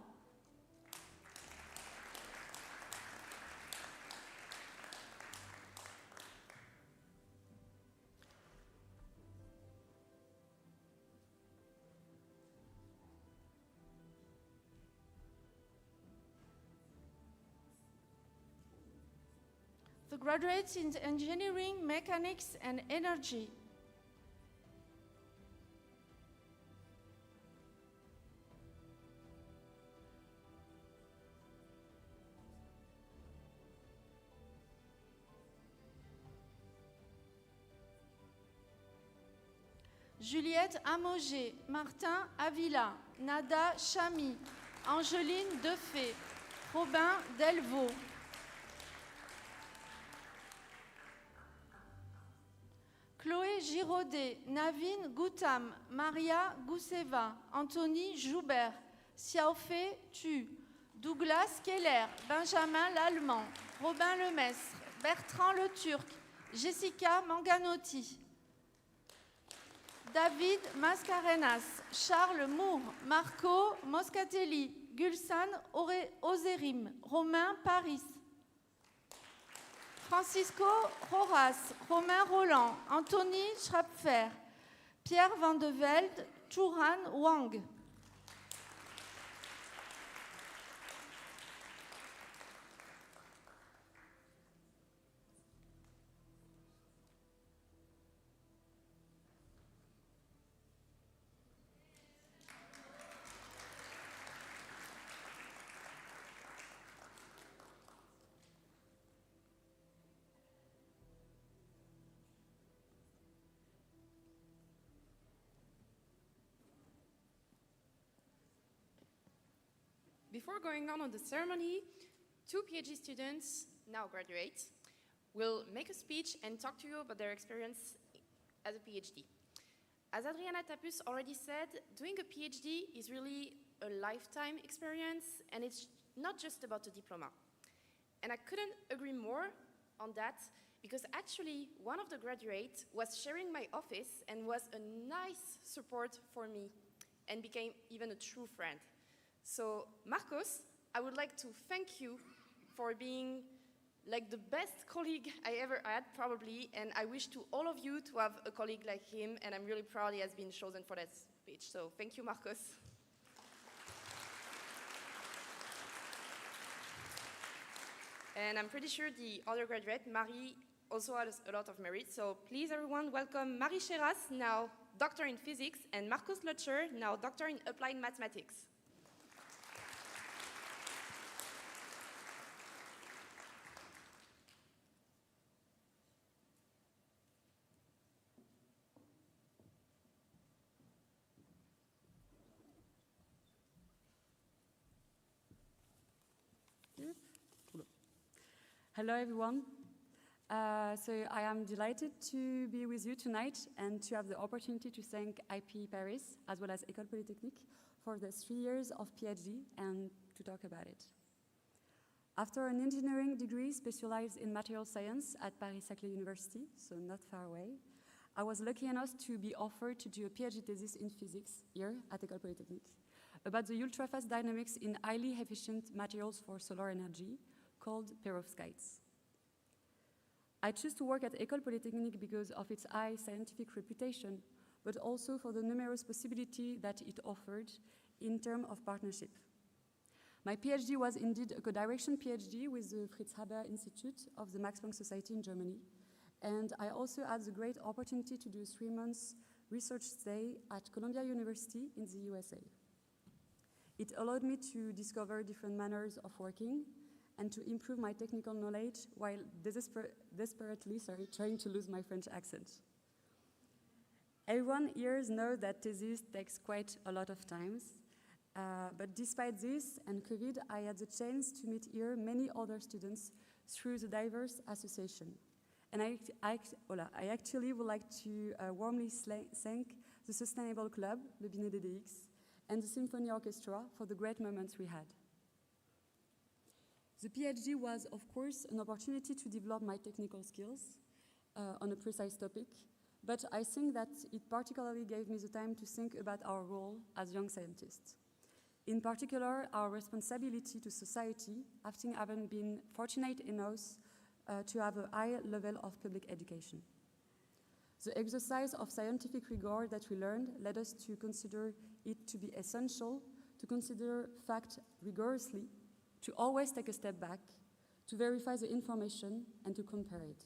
The graduates in engineering, mechanics, and energy. Juliette Amogé, Martin Avila, Nada Chamy, Angeline Defay, Robin Delvaux. Chloé Giraudet, Navin Goutam, Maria Gousseva, Anthony Joubert, Xiaofei Tu, Douglas Keller, Benjamin Lallemand, Robin Lemestre, Bertrand Le Turc, Jessica Manganotti, David Mascarenas, Charles Moore, Marco Moscatelli, Gulsan Ozerim, Romain Paris, Francisco Roras, Romain Roland, Anthony Schrapfer, Pierre Van de Velde, Churan Wang. Before going on the ceremony, two PhD students, now graduates, will make a speech and talk to you about their experience as a PhD. As Adriana Tapus already said, doing a PhD is really a lifetime experience, and it's not just about a diploma. And I couldn't agree more on that, because actually one of the graduates was sharing my office and was a nice support for me and became even a true friend. So, Marcos, I would like to thank you for being like the best colleague I ever had, probably, and I wish to all of you to have a colleague like him, and I'm really proud he has been chosen for that speech. So, thank you, Marcos. And I'm pretty sure the other graduate, Marie, also has a lot of merit. So, please, everyone, welcome Marie Cheras, now doctor in physics, and Marcos Lutcher, now doctor in applied mathematics. Hello, everyone. So I am delighted to be with you tonight and to have the opportunity to thank IP Paris, as well as École Polytechnique, for the 3 years of PhD and to talk about it. After an engineering degree specialized in material science at Paris-Saclay University, so not far away, I was lucky enough to be offered to do a PhD thesis in physics here at École Polytechnique about the ultrafast dynamics in highly efficient materials for solar energy, called perovskites. I chose to work at École Polytechnique because of its high scientific reputation, but also for the numerous possibilities that it offered in terms of partnership. My PhD was indeed a co-direction PhD with the Fritz Haber Institute of the Max Planck Society in Germany, and I also had the great opportunity to do 3 months research stay at Columbia University in the USA. It allowed me to discover different manners of working and to improve my technical knowledge while desperately trying to lose my French accent. Everyone here knows that thesis takes quite a lot of time, but despite this and COVID, I had the chance to meet here many other students through the diverse association. And I actually would like to warmly thank the Sustainable Club, le Binet DDX, and the Symphony Orchestra for the great moments we had. The PhD was, of course, an opportunity to develop my technical skills on a precise topic, but I think that it particularly gave me the time to think about our role as young scientists. In particular, our responsibility to society, having been fortunate enough to have a high level of public education. The exercise of scientific rigor that we learned led us to consider it to be essential to consider fact rigorously, to always take a step back, to verify the information and to compare it,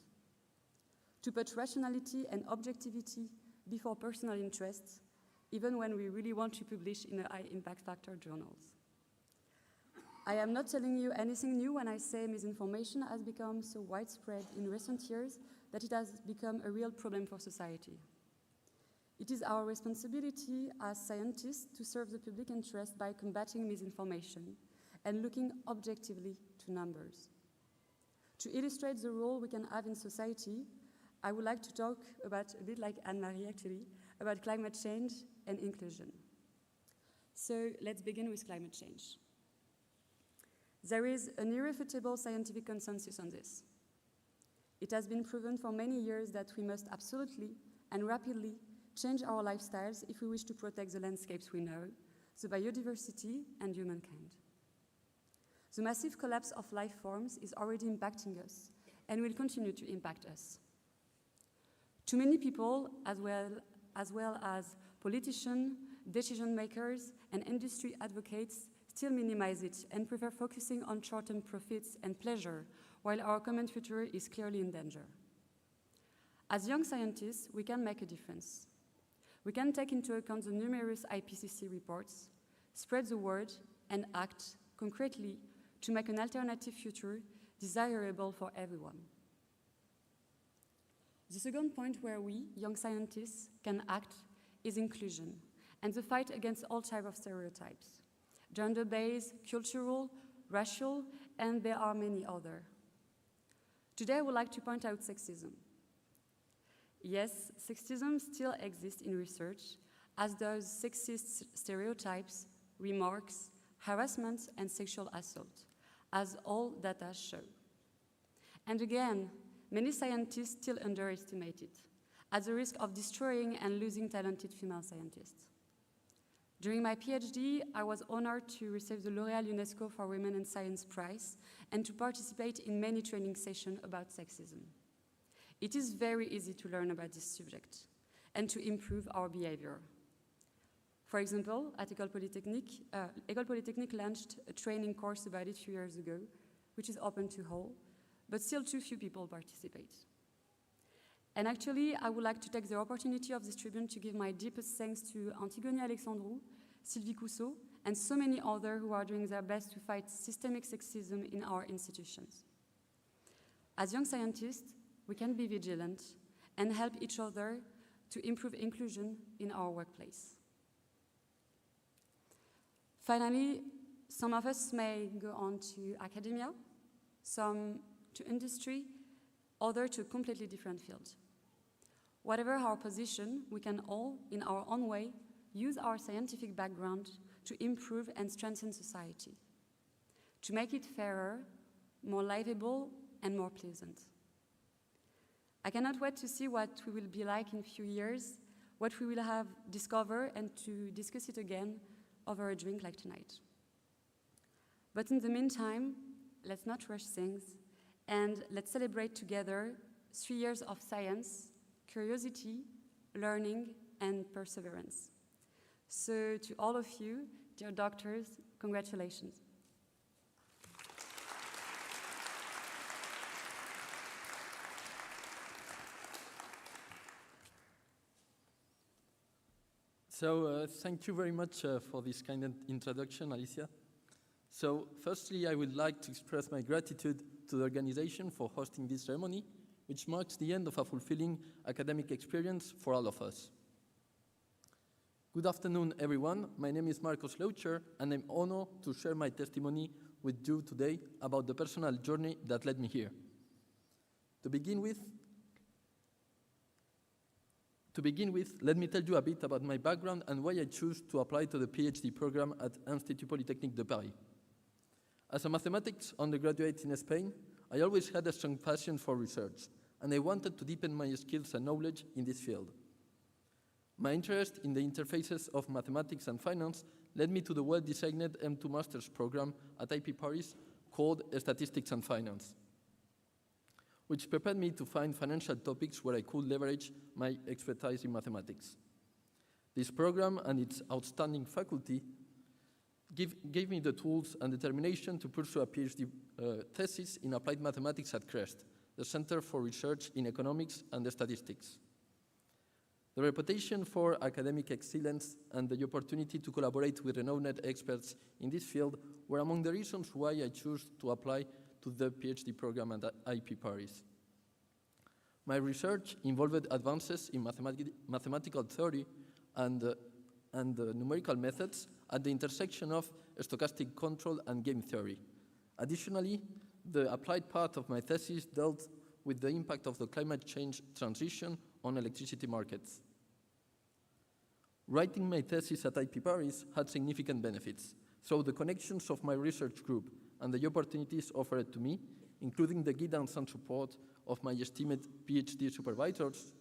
to put rationality and objectivity before personal interests, even when we really want to publish in a high impact factor journals. I am not telling you anything new when I say misinformation has become so widespread in recent years that it has become a real problem for society. It is our responsibility as scientists to serve the public interest by combating misinformation and looking objectively to numbers. To illustrate the role we can have in society, I would like to talk about, a bit like Anne-Marie actually, about climate change and inclusion. So let's begin with climate change. There is an irrefutable scientific consensus on this. It has been proven for many years that we must absolutely and rapidly change our lifestyles if we wish to protect the landscapes we know, the biodiversity, and humankind. The massive collapse of life forms is already impacting us and will continue to impact us. Too many people, as well as politicians, decision makers, and industry advocates, still minimize it and prefer focusing on short-term profits and pleasure, while our common future is clearly in danger. As young scientists, we can make a difference. We can take into account the numerous IPCC reports, spread the word, and act concretely to make an alternative future desirable for everyone. The second point where we, young scientists, can act is inclusion and the fight against all types of stereotypes, gender-based, cultural, racial, and there are many others. Today I would like to point out sexism. Yes, sexism still exists in research, as does sexist stereotypes, remarks, harassment, and sexual assault, as all data show. And again, many scientists still underestimate it, at the risk of destroying and losing talented female scientists. During my PhD, I was honored to receive the L'Oréal UNESCO for Women in Science Prize and to participate in many training sessions about sexism. It is very easy to learn about this subject and to improve our behavior. For example, at École Polytechnique launched a training course about it a few years ago, which is open to all, but still too few people participate. And actually, I would like to take the opportunity of this tribune to give my deepest thanks to Antigone Alexandrou, Sylvie Cousseau, and so many others who are doing their best to fight systemic sexism in our institutions. As young scientists, we can be vigilant and help each other to improve inclusion in our workplace. Finally, some of us may go on to academia, some to industry, others to a completely different field. Whatever our position, we can all, in our own way, use our scientific background to improve and strengthen society, to make it fairer, more livable, and more pleasant. I cannot wait to see what we will be like in a few years, what we will have discovered, and to discuss it again over a drink like tonight. But in the meantime, let's not rush things, and let's celebrate together 3 years of science, curiosity, learning, and perseverance. So to all of you, dear doctors, congratulations. Thank you very much for this kind of introduction, Alicia. So, firstly, I would like to express my gratitude to the organization for hosting this ceremony, which marks the end of a fulfilling academic experience for all of us. Good afternoon, everyone. My name is Marcos Leucher, and I'm honored to share my testimony with you today about the personal journey that led me here. To begin with, let me tell you a bit about my background and why I chose to apply to the PhD program at Institut Polytechnique de Paris. As a mathematics undergraduate in Spain, I always had a strong passion for research, and I wanted to deepen my skills and knowledge in this field. My interest in the interfaces of mathematics and finance led me to the well-designed M2 Master's program at IP Paris called Statistics and Finance, which prepared me to find financial topics where I could leverage my expertise in mathematics. This program and its outstanding faculty gave me the tools and determination to pursue a PhD thesis in applied mathematics at CREST, the Center for Research in Economics and Statistics. The reputation for academic excellence and the opportunity to collaborate with renowned experts in this field were among the reasons why I chose to apply to the PhD program at IP Paris. My research involved advances in mathematical theory and numerical methods at the intersection of stochastic control and game theory. Additionally, the applied part of my thesis dealt with the impact of the climate change transition on electricity markets. Writing my thesis at IP Paris had significant benefits, so the connections of my research group and the opportunities offered to me, including the guidance and support of my esteemed PhD supervisors,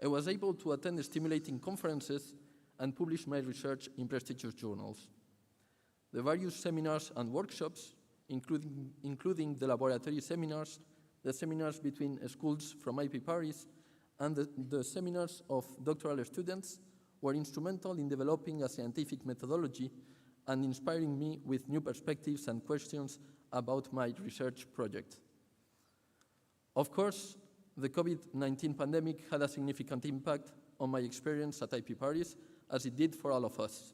I was able to attend stimulating conferences and publish my research in prestigious journals. The various seminars and workshops, including the laboratory seminars, the seminars between schools from IP Paris, and the seminars of doctoral students, were instrumental in developing a scientific methodology and inspiring me with new perspectives and questions about my research project. Of course, the COVID-19 pandemic had a significant impact on my experience at IP Paris, as it did for all of us.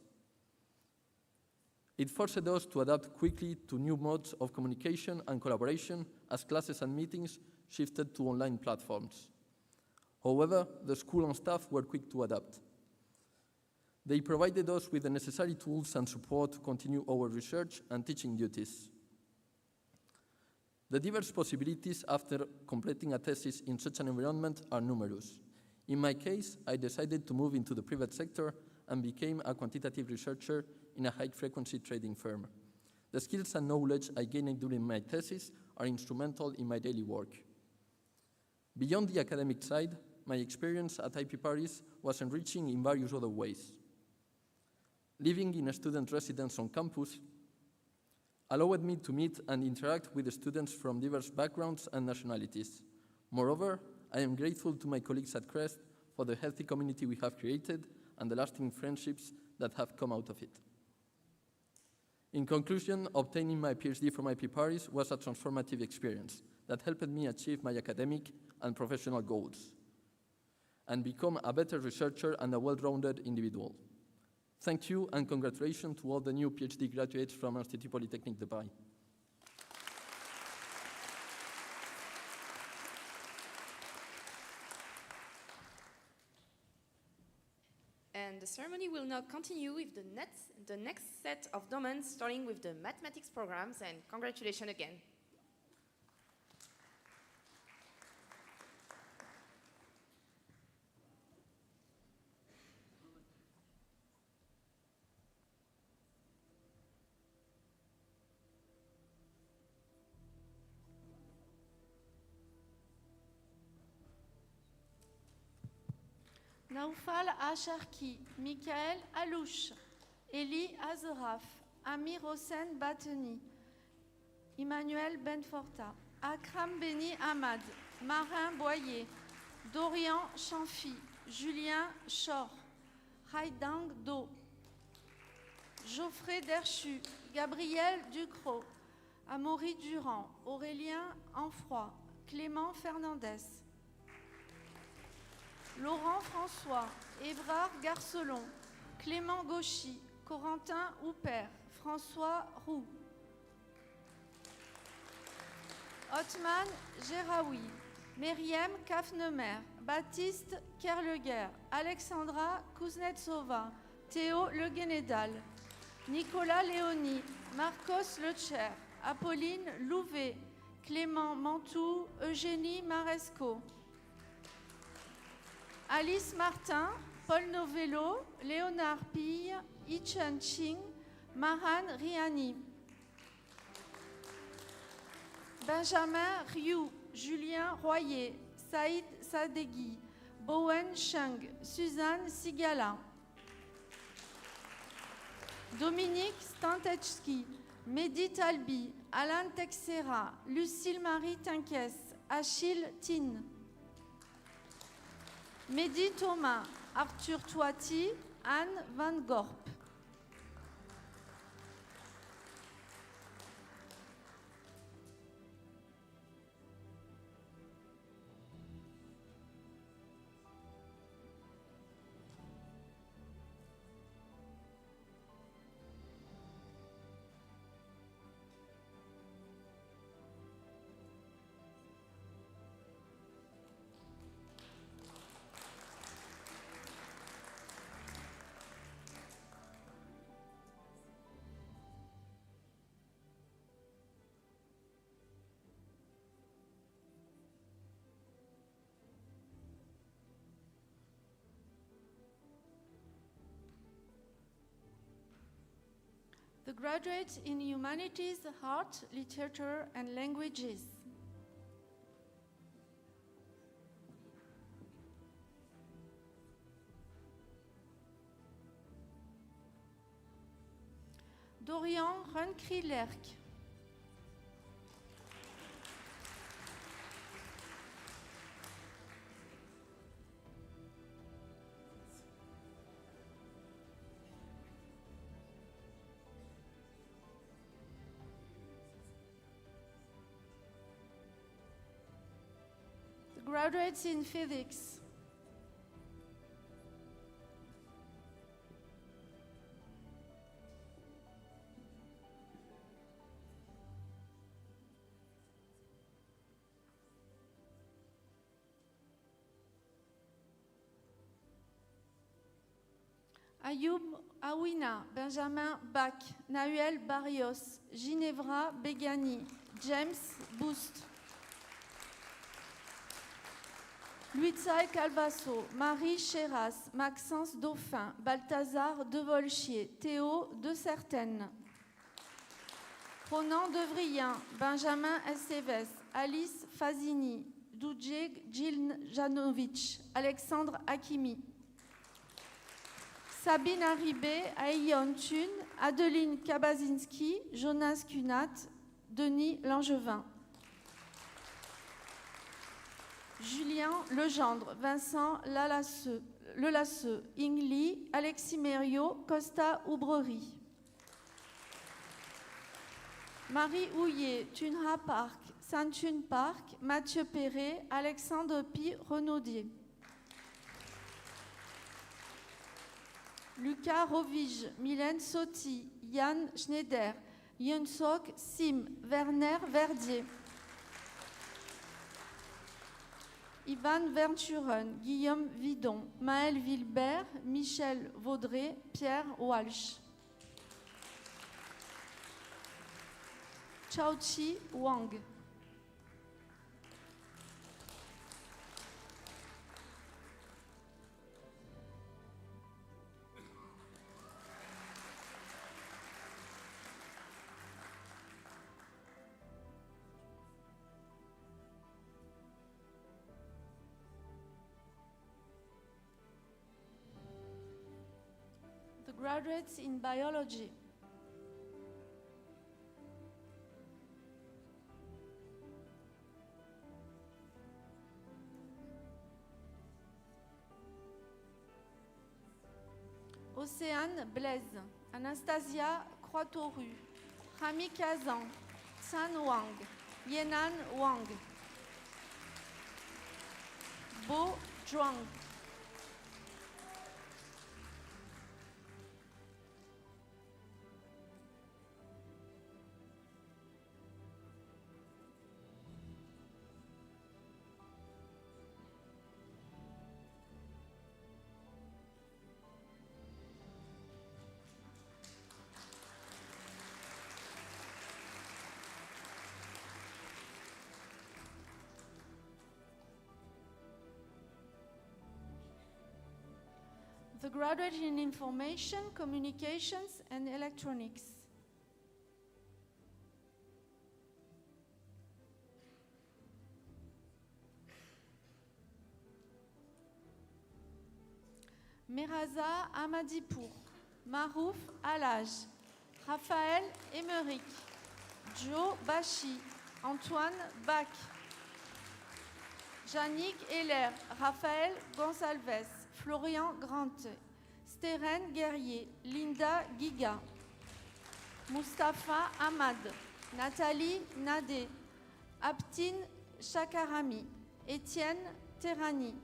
It forced us to adapt quickly to new modes of communication and collaboration as classes and meetings shifted to online platforms. However, the school and staff were quick to adapt. They provided us with the necessary tools and support to continue our research and teaching duties. The diverse possibilities after completing a thesis in such an environment are numerous. In my case, I decided to move into the private sector and became a quantitative researcher in a high-frequency trading firm. The skills and knowledge I gained during my thesis are instrumental in my daily work. Beyond the academic side, my experience at IP Paris was enriching in various other ways. Living in a student residence on campus allowed me to meet and interact with the students from diverse backgrounds and nationalities. Moreover, I am grateful to my colleagues at CREST for the healthy community we have created and the lasting friendships that have come out of it. In conclusion, obtaining my PhD from IP Paris was a transformative experience that helped me achieve my academic and professional goals and become a better researcher and a well-rounded individual. Thank you and congratulations to all the new PhD graduates from Institut Polytechnique de Paris. And the ceremony will now continue with the next set of domains, starting with the mathematics programs, and congratulations again. Naoufal Acharki, Michael Alouche, Elie Azeraf, Amir Hossein Bateni, Emmanuel Benforta, Akram Beni Ahmad, Marin Boyer, Dorian Chanfi, Julien Chor, Haidang Do, Geoffrey Derchu, Gabriel Ducrot, Amaury Durand, Aurélien Enfroy, Clément Fernandez, Laurent François, Ébrard Garcelon, Clément Gauchy, Corentin Houpert, François Roux. Othman Geraoui, Meriem Kafnemer, Baptiste Kerleguer, Alexandra Kuznetsova, Théo Le Guénédal, Nicolas Léoni, Marcos Lecher, Apolline Louvet, Clément Mantoux, Eugénie Maresco, Alice Martin, Paul Novello, Léonard Pille, Yichen Ching, Mahan Riani, Benjamin Rioux, Julien Royer, Saïd Sadeghi, Bowen Cheng, Suzanne Sigala, Dominique Stantechski, Mehdi Talbi, Alain Texera, Lucille Marie Tinquès, Achille Tin, Mehdi Thomas, Arthur Toiti, Anne Van Gorp. The graduates in Humanities, Art, Literature and Languages. Dorian Renkri-Lerck. Graduates in Physics. Ayoub Awina, Benjamin Bach, Nahuel Barrios, Ginevra Begani, James Boost. Luizai Calvasso, Marie Chéras, Maxence Dauphin, Balthazar Devolchier, Théo De Certaine, Ronan Devrien, Benjamin Esséves, Alice Fazini, Doudjeg Djiljanovic, Alexandre Hakimi, Sabine Haribé, Aïon Thun, Adeline Kabazinski, Jonas Kunat, Denis Langevin. Julien Legendre, Vincent Lelasseux, Ingli, Alexis Mériot, Costa Oubrerie. Marie Houillet, Tunha Park, Saint-Thun Park, Mathieu Perret, Alexandre Pi Renaudier. Lucas Rovige, Mylène Sotti, Yann Schneider, Yunsok Sim, Werner Verdier. Ivan Verturen, Guillaume Vidon, Maël Vilbert, Michel Vaudré, Pierre Walsh. Chaochi Wang. Graduates in biology. Océane Blaise, Anastasia Croitoru, Rami Kazan, San Wang, Yenan Wang, Bo Zhuang, the graduate in Information, Communications and Electronics. Meraza Amadipour, Marouf Alage, Raphaël Emerick, Joe Bachi, Antoine Bach, Yannick Heller, Raphaël Gonsalves, Florian Grante, Steren Guerrier, Linda Giga, Mustapha Ahmad, Nathalie Nadé, Abtin Chakarami, Étienne Terrani.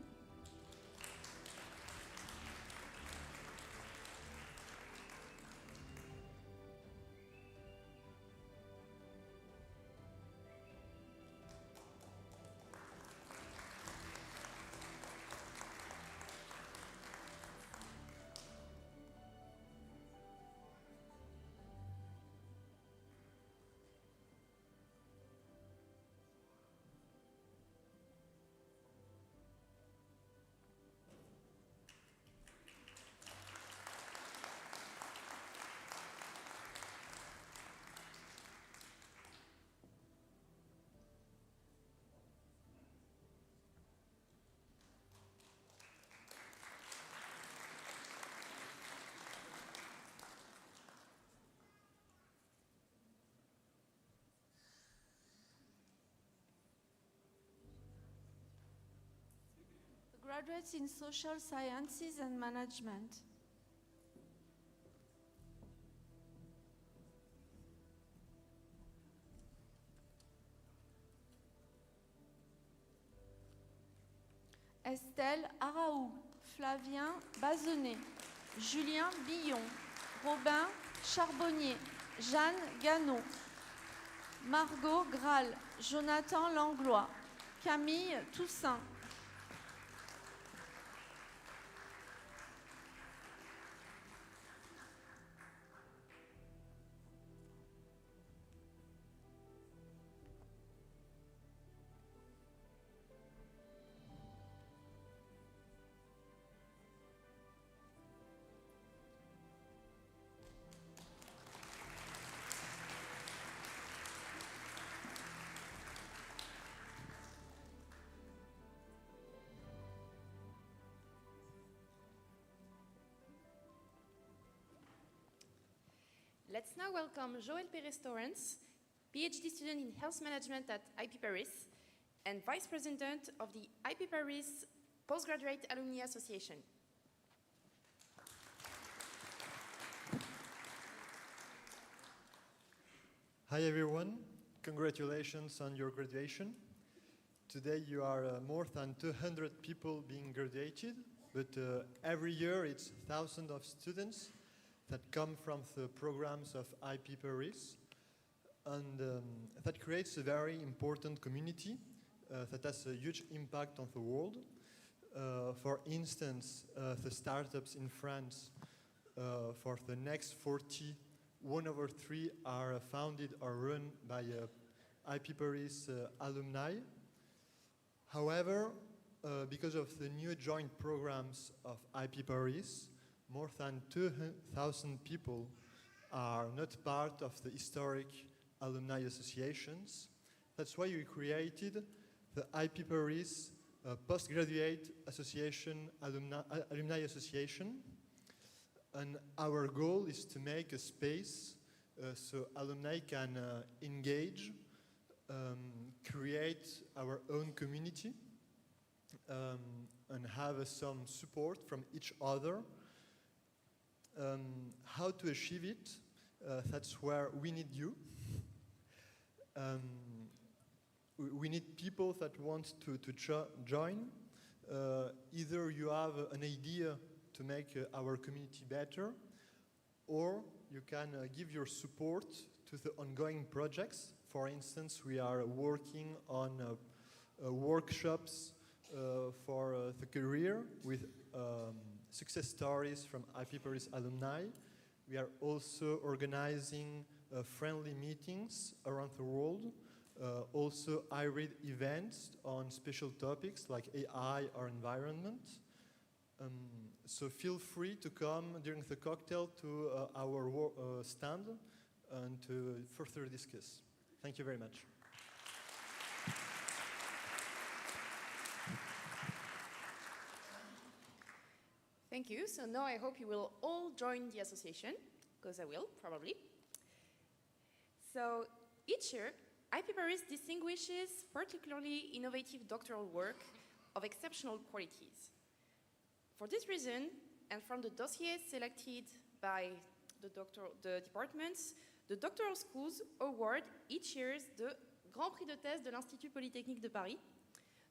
Graduates in Social Sciences and Management. Estelle Araou, Flavien Bazenet, Julien Billon, Robin Charbonnier, Jeanne Ganot, Margot Graal, Jonathan Langlois, Camille Toussaint. Let's now welcome Joël Pérez-Torrens, PhD student in health management at IP Paris and vice president of the IP Paris Postgraduate Alumni Association. Hi everyone, congratulations on your graduation. Today you are more than 200 people being graduated, but every year it's thousands of students that come from the programs of IP Paris, and that creates a very important community that has a huge impact on the world. For instance, the startups in France, for the next 40, 1/3 are founded or run by IP Paris alumni. However, because of the new joint programs of IP Paris, more than 2,000 people are not part of the historic alumni associations. That's why we created the IP Paris Postgraduate Association Alumni Association. And our goal is to make a space so alumni can engage, create our own community, and have some support from each other. How to achieve it, that's where we need you. We need people that want to join. Either you have an idea to make our community better, or you can give your support to the ongoing projects. For instance, we are working on workshops for the career with success stories from IP Paris alumni. We are also organizing friendly meetings around the world, also hybrid events on special topics like AI or environment. So feel free to come during the cocktail to our stand and to further discuss. Thank you very much. Thank you. So now I hope you will all join the association, because I will, probably. So each year, IP Paris distinguishes particularly innovative doctoral work of exceptional qualities. For this reason, and from the dossiers selected by the departments, the doctoral schools award each year the Grand Prix de thèse de l'Institut Polytechnique de Paris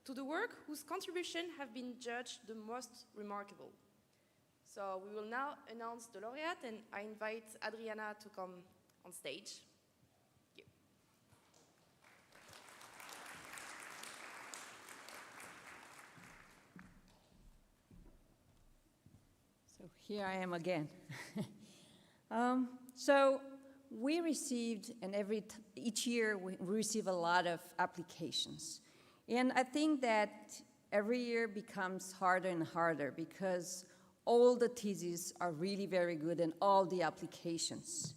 to the work whose contribution have been judged the most remarkable. So we will now announce the laureate, and I invite Adriana to come on stage. Thank you. So here I am again. So we received, and each year we receive a lot of applications. And I think that every year becomes harder and harder because all the theses are really very good and all the applications.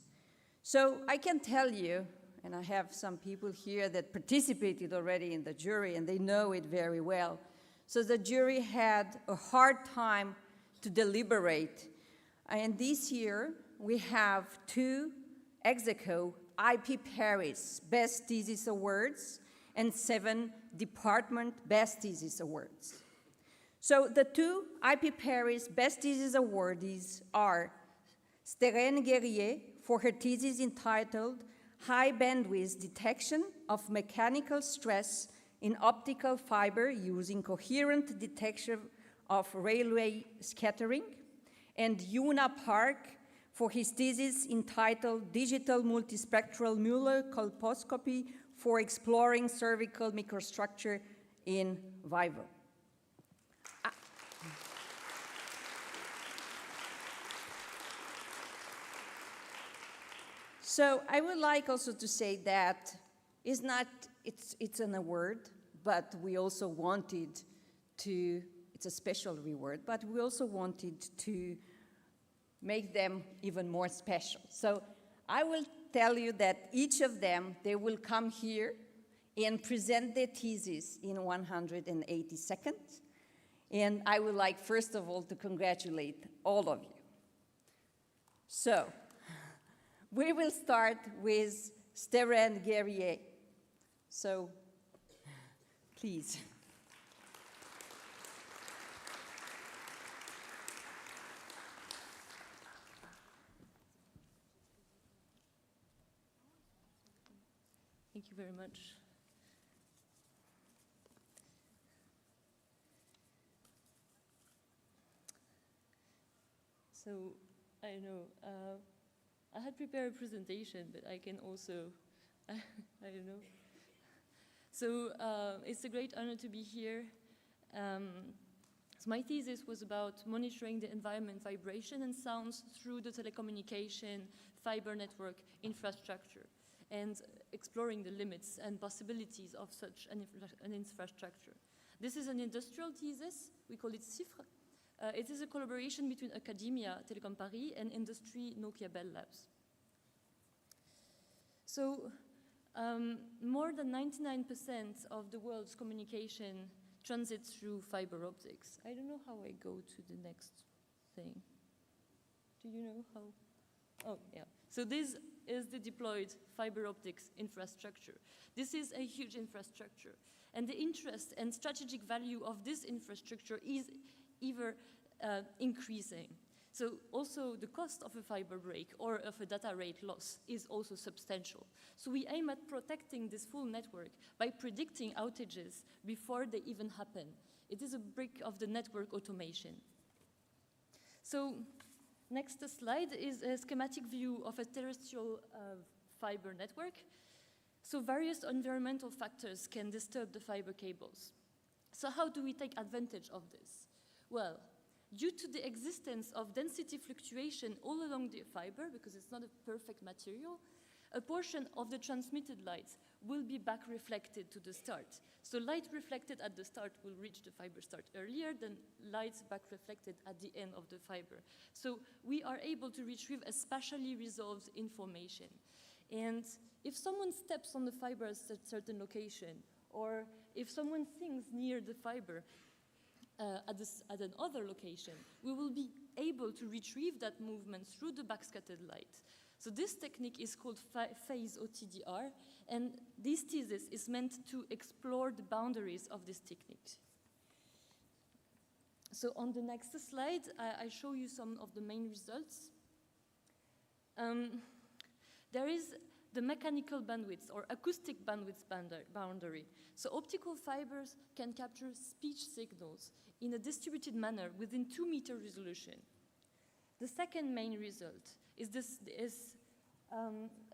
So I can tell you, and I have some people here that participated already in the jury and they know it very well. So the jury had a hard time to deliberate. And this year we have 2 ex aequo IP Paris Best Thesis Awards and 7 Department Best Thesis Awards. So the 2 IP Paris Best Thesis awardees are Stérène Guerrier for her thesis entitled High Bandwidth Detection of Mechanical Stress in Optical Fiber Using Coherent Detection of Railway Scattering, and Yuna Park for his thesis entitled Digital Multispectral Mueller Colposcopy for Exploring Cervical Microstructure in Vivo. So I would like also to say that it's an award, but we also wanted to, it's a special reward, but we also wanted to make them even more special. So I will tell you that each of them, they will come here and present their thesis in 180 seconds. And I would like, first of all, to congratulate all of you. So we will start with Stérène Guerrier. So please. Thank you very much. So, I know, I had prepared a presentation, but I can also, I don't know. So, it's a great honor to be here. So my thesis was about monitoring the environment vibration and sounds through the telecommunication fiber network infrastructure, and exploring the limits and possibilities of such an infrastructure. This is an industrial thesis. We call it CIFRE. It is a collaboration between academia, Telecom Paris, and industry, Nokia Bell Labs. So more than 99% of the world's communication transits through fiber optics. I don't know how I go to the next thing. Do you know how? Oh, yeah. So this is the deployed fiber optics infrastructure. This is a huge infrastructure. And the interest and strategic value of this infrastructure is ever increasing. So also the cost of a fiber break or of a data rate loss is also substantial. So we aim at protecting this full network by predicting outages before they even happen. It is a brick of the network automation. So next slide is a schematic view of a terrestrial fiber network. So various environmental factors can disturb the fiber cables. So how do we take advantage of this? Well, due to the existence of density fluctuation all along the fiber, because it's not a perfect material, a portion of the transmitted light will be back reflected to the start. So light reflected at the start will reach the fiber start earlier than light back reflected at the end of the fiber. So we are able to retrieve a spatially resolved information. And if someone steps on the fiber at a certain location, or if someone sings near the fiber at another location, we will be able to retrieve that movement through the backscattered light. So this technique is called phase OTDR, and this thesis is meant to explore the boundaries of this technique. So on the next slide, I show you some of the main results. There is the mechanical bandwidth or acoustic bandwidth boundary. So optical fibers can capture speech signals in a distributed manner within 2-meter resolution. The second main result is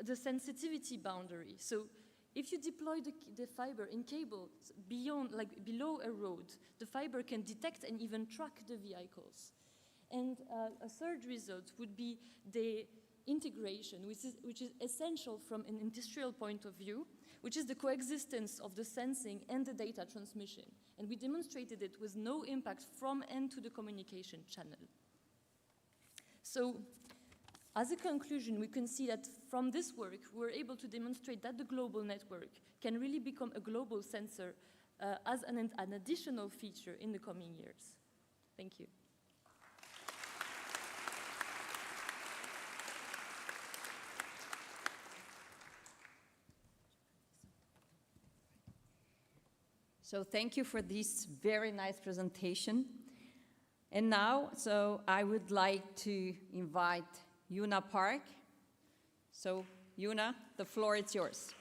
the sensitivity boundary. So if you deploy the fiber in cables below a road, the fiber can detect and even track the vehicles. And a third result would be the integration, which is essential from an industrial point of view, which is the coexistence of the sensing and the data transmission. And we demonstrated it with no impact from and to the communication channel. So, as a conclusion, we can see that from this work, we're able to demonstrate that the global network can really become a global sensor as an additional feature in the coming years. Thank you. So thank you for this very nice presentation. And now, so I would like to invite Yuna Park. So Yuna, the floor is yours.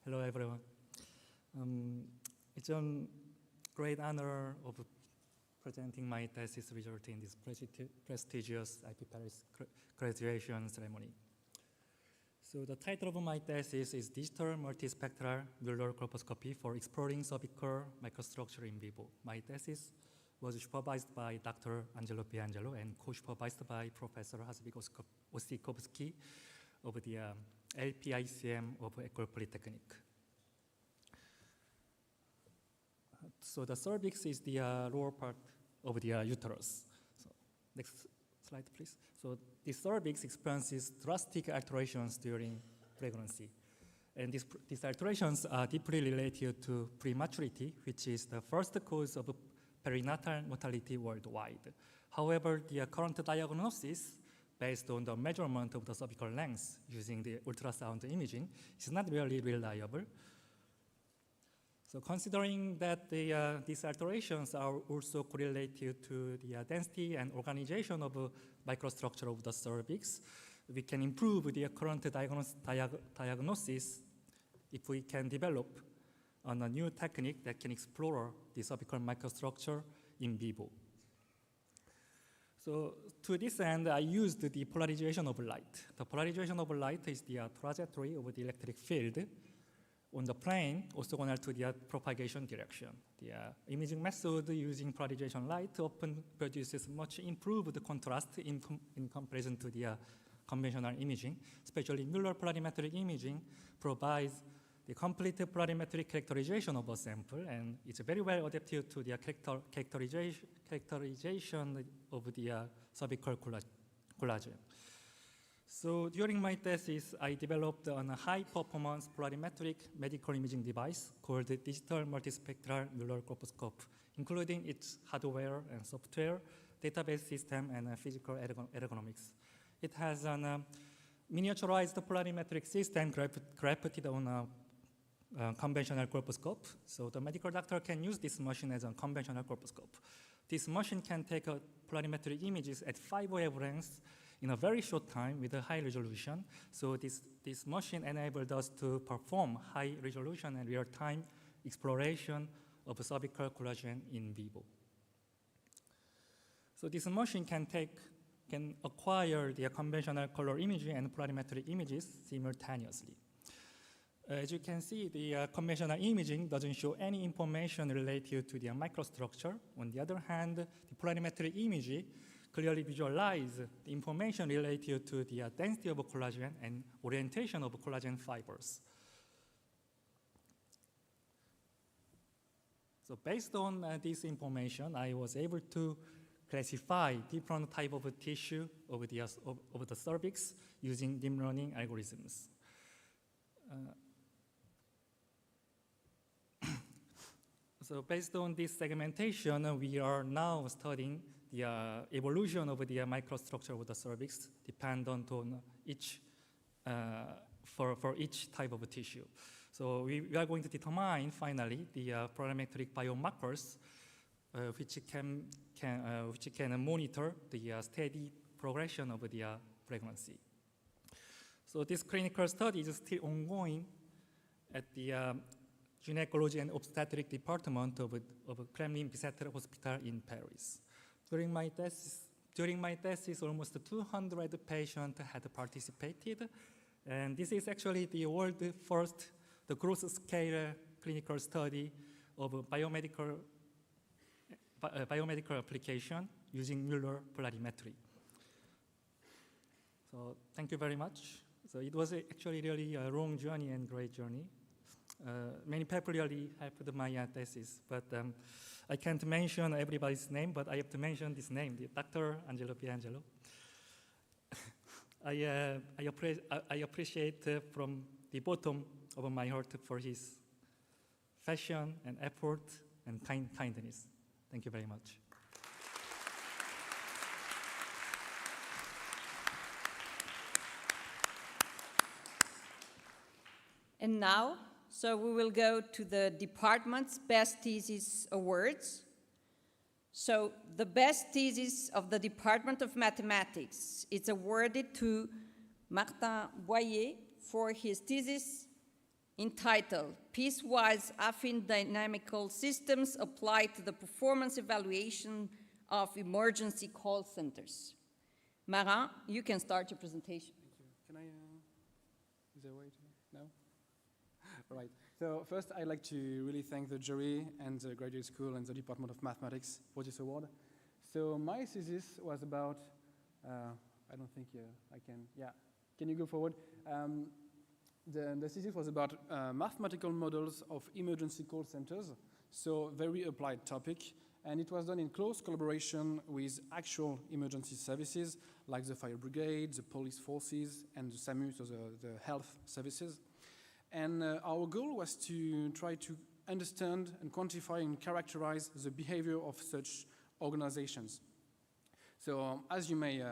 Hello, everyone. It's a great honor of presenting my thesis result in this prestigious IP Paris graduation ceremony. So the title of my thesis is Digital Multispectral Muller Colposcopy for Exploring Cervical Microstructure in Vivo. My thesis was supervised by Dr. Angelo Piangelo and co-supervised by Professor Hasbik Osikovsky of the LPICM of École Polytechnique. So the cervix is the lower part of the uterus. So next slide, please. So the cervix experiences drastic alterations during pregnancy. And these alterations are deeply related to prematurity, which is the first cause of perinatal mortality worldwide. However, the current diagnosis based on the measurement of the cervical length using the ultrasound imaging is not really reliable. So considering that these alterations are also correlated to the density and organization of microstructure of the cervix, we can improve the current diagnosis if we can develop a new technique that can explore the cervical microstructure in vivo. So to this end, I used the polarization of light. The polarization of light is the trajectory of the electric field on the plane orthogonal to the propagation direction. The imaging method using polarization light often produces much improved contrast in comparison to the conventional imaging. Especially Muller polarimetric imaging provides the complete polarimetric characterization of a sample, and it's very well adapted to the characterization of the cervical collagen. So during my thesis, I developed a high-performance polarimetric medical imaging device called the Digital Multispectral Muller Colposcope, including its hardware and software, database system, and physical ergonomics. It has a miniaturized polarimetric system grafted on a conventional colposcope. So the medical doctor can use this machine as a conventional colposcope. This machine can take polarimetric images at 5 wavelengths in a very short time with a high resolution. So this machine enabled us to perform high resolution and real-time exploration of cervical collagen in vivo. So this machine can acquire the conventional color imaging and polarimetric images simultaneously. As you can see, the conventional imaging doesn't show any information related to the microstructure. On the other hand, the polarimetric imaging clearly visualizes the information related to the density of collagen and orientation of collagen fibers. So based on this information, I was able to classify different type of tissue of the cervix using deep learning algorithms. So based on this segmentation, we are now studying the evolution of the microstructure of the cervix dependent on each, for each type of tissue. So we are going to determine finally the polarimetric biomarkers which can monitor the steady progression of the pregnancy. So this clinical study is still ongoing at the Gynecology and Obstetric Department of Kremlin-Bicêtre Hospital in Paris. During my thesis, almost 200 patients had participated, and this is actually the world's first, the gross-scale clinical study of biomedical application using Mueller polarimetry. So thank you very much. So it was actually really a long journey and great journey. Many people really helped my thesis, but I can't mention everybody's name, but I have to mention this name, Dr. Angelo Piangelo. I appreciate from the bottom of my heart for his passion and effort and kindness. Thank you very much. And now, so we will go to the department's Best Thesis Awards. So the Best Thesis of the Department of Mathematics is awarded to Martin Boyer for his thesis entitled Piecewise Affine Dynamical Systems Applied to the Performance Evaluation of Emergency Call Centers. Marin, you can start your presentation. Thank you. Can I, is there a way to, no? All right. So first, I'd like to really thank the jury and the graduate school and the Department of Mathematics for this award. So my thesis was about, I don't think I can, yeah. Can you go forward? The thesis was about mathematical models of emergency call centers, so very applied topic, and it was done in close collaboration with actual emergency services like the fire brigade, the police forces, and the SAMU, so the health services. And our goal was to try to understand and quantify and characterize the behavior of such organizations. So as you may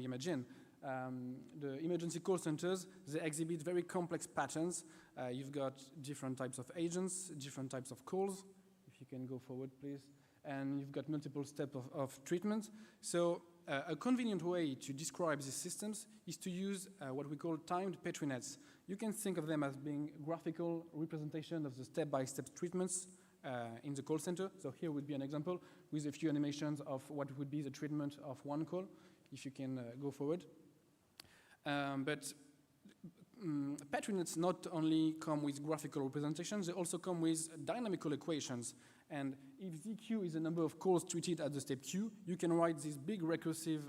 imagine, the emergency call centers, they exhibit very complex patterns. You've got different types of agents, different types of calls. If you can go forward, please. And you've got multiple steps of treatment. So a convenient way to describe these systems is to use what we call timed Petri nets. You can think of them as being graphical representation of the step-by-step treatments in the call center. So here would be an example with a few animations of what would be the treatment of one call, if you can go forward. But Petri nets not only come with graphical representations, they also come with dynamical equations. And if ZQ is the number of calls treated at the step Q, you can write these big recursive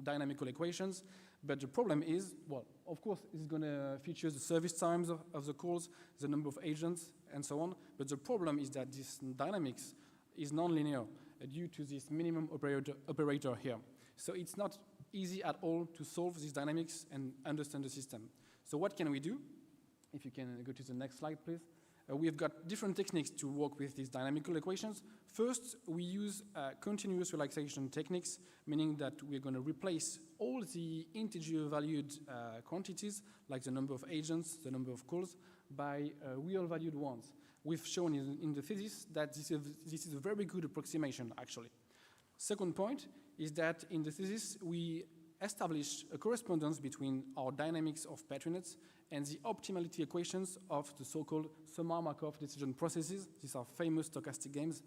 dynamical equations. But the problem is, well, of course, it's going to feature the service times of the calls, the number of agents, and so on. But the problem is that this dynamics is nonlinear due to this minimum operator here. So it's not easy at all to solve these dynamics and understand the system. So what can we do? If you can go to the next slide, please. We've got different techniques to work with these dynamical equations. First, we use continuous relaxation techniques, meaning that we're going to replace all the integer-valued quantities, like the number of agents, the number of calls, by real-valued ones. We've shown in the thesis that this is a very good approximation, actually. Second point is that in the thesis, we establish a correspondence between our dynamics of Petri nets and the optimality equations of the so-called Samar-Markov decision processes. These are famous stochastic games.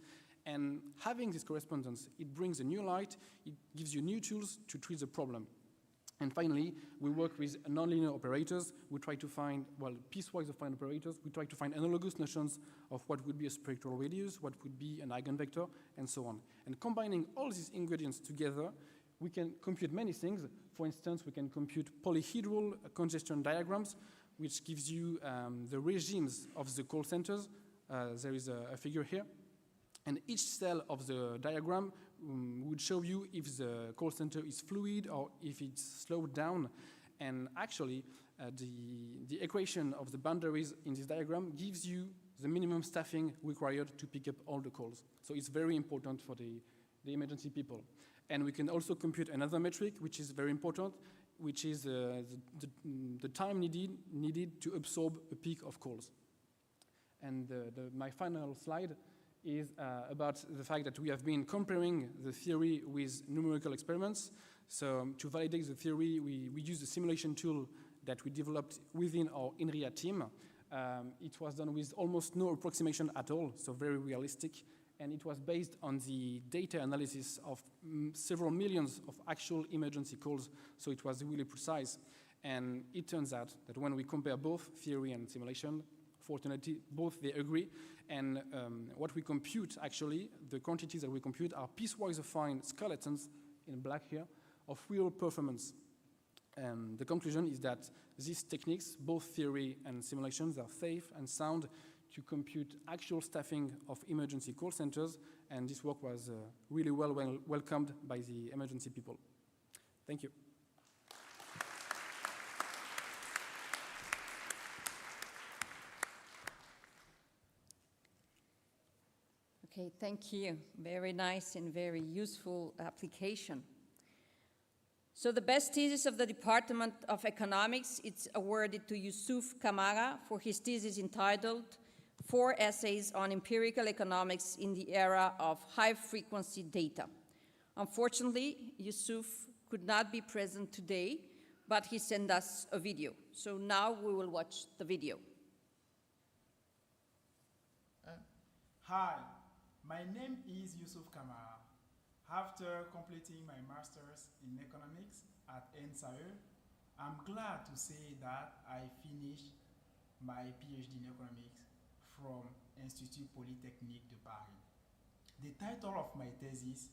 And having this correspondence, it brings a new light, it gives you new tools to treat the problem. And finally, we work with nonlinear operators. We try to find, well, piecewise defined operators. We try to find analogous notions of what would be a spectral radius, what would be an eigenvector, and so on. And combining all these ingredients together, we can compute many things. For instance, we can compute polyhedral congestion diagrams, which gives you the regimes of the call centers. There is a figure here. And each cell of the diagram would show you if the call center is fluid or if it's slowed down. And actually, the equation of the boundaries in this diagram gives you the minimum staffing required to pick up all the calls. So it's very important for the emergency people. And we can also compute another metric, which is very important, which is the time needed to absorb a peak of calls. And my final slide is about the fact that we have been comparing the theory with numerical experiments. So to validate the theory, we used a simulation tool that we developed within our INRIA team. It was done with almost no approximation at all, so very realistic. And it was based on the data analysis of several millions of actual emergency calls, so it was really precise. And it turns out that when we compare both theory and simulation, fortunately, both they agree. And what we compute, actually, the quantities that we compute are piecewise defined skeletons, in black here, of real performance. And the conclusion is that these techniques, both theory and simulations, are safe and sound to compute actual staffing of emergency call centers. And this work was really well welcomed by the emergency people. Thank you. Okay, thank you. Very nice and very useful application. So the best thesis of the Department of Economics, it's awarded to Yusuf Kamara for his thesis entitled 4 Essays on Empirical Economics in the Era of High-Frequency Data. Unfortunately, Yusuf could not be present today, but he sent us a video. So now we will watch the video. Hi. My name is Yusuf Kamara. After completing my master's in economics at NSAE, I'm glad to say that I finished my PhD in economics from Institut Polytechnique de Paris. The title of my thesis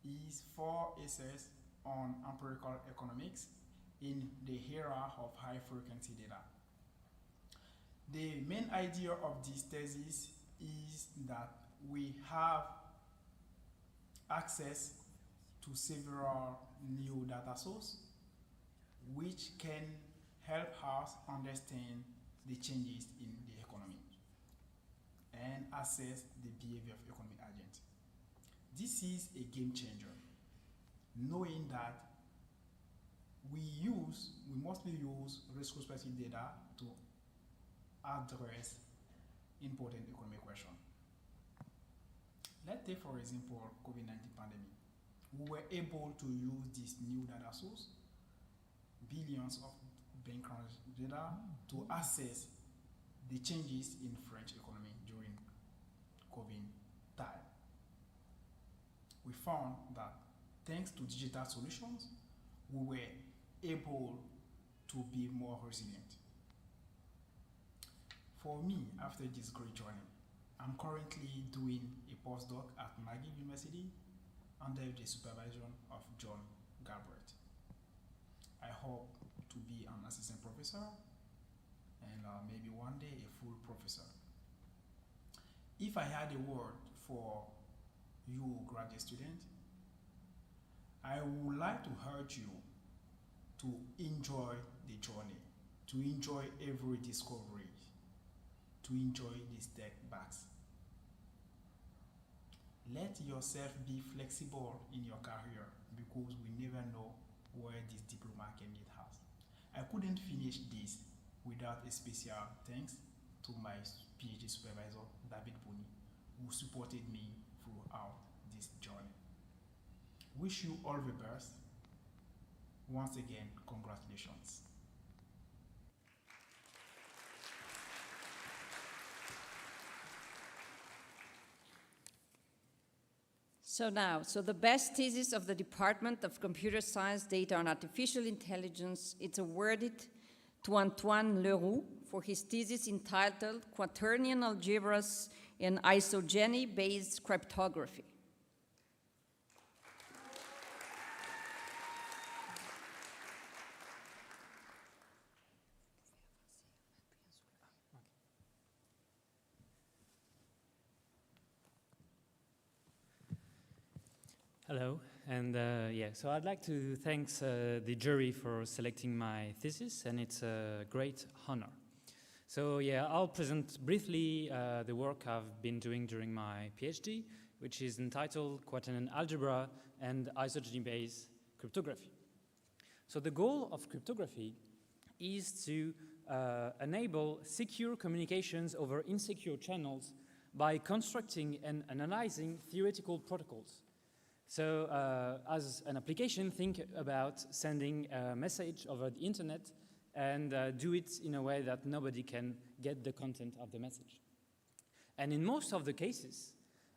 is 4 Essays on Empirical Economics in the Era of High-Frequency Data. The main idea of this thesis is that we have access to several new data sources which can help us understand the changes in the economy and assess the behavior of economic agents. This is a game changer, knowing that we mostly use retrospective data to address important economic questions. Let's take, for example, COVID-19 pandemic. We were able to use this new data source, billions of bank data, to assess the changes in French economy during COVID time. We found that thanks to digital solutions, we were able to be more resilient. For me, after this great journey, I'm currently doing a postdoc at McGill University under the supervision of John Galbraith. I hope to be an assistant professor and maybe one day a full professor. If I had a word for you graduate students, I would like to urge you to enjoy the journey, to enjoy every discovery, to enjoy the setbacks. Let yourself be flexible in your career because we never know where this diploma can lead us. I couldn't finish this without a special thanks to my PhD supervisor, David Boni, who supported me throughout this journey. Wish you all the best. Once again, congratulations. So the best thesis of the Department of Computer Science, Data and Artificial Intelligence, it's awarded to Antoine Leroux for his thesis entitled Quaternion Algebras in Isogeny-Based Cryptography. Hello, and so I'd like to thank the jury for selecting my thesis, and it's a great honor. So I'll present briefly the work I've been doing during my PhD, which is entitled Quaternion Algebra and Isogeny-Based Cryptography. So the goal of cryptography is to enable secure communications over insecure channels by constructing and analyzing theoretical protocols. So as an application, think about sending a message over the internet and do it in a way that nobody can get the content of the message. And in most of the cases,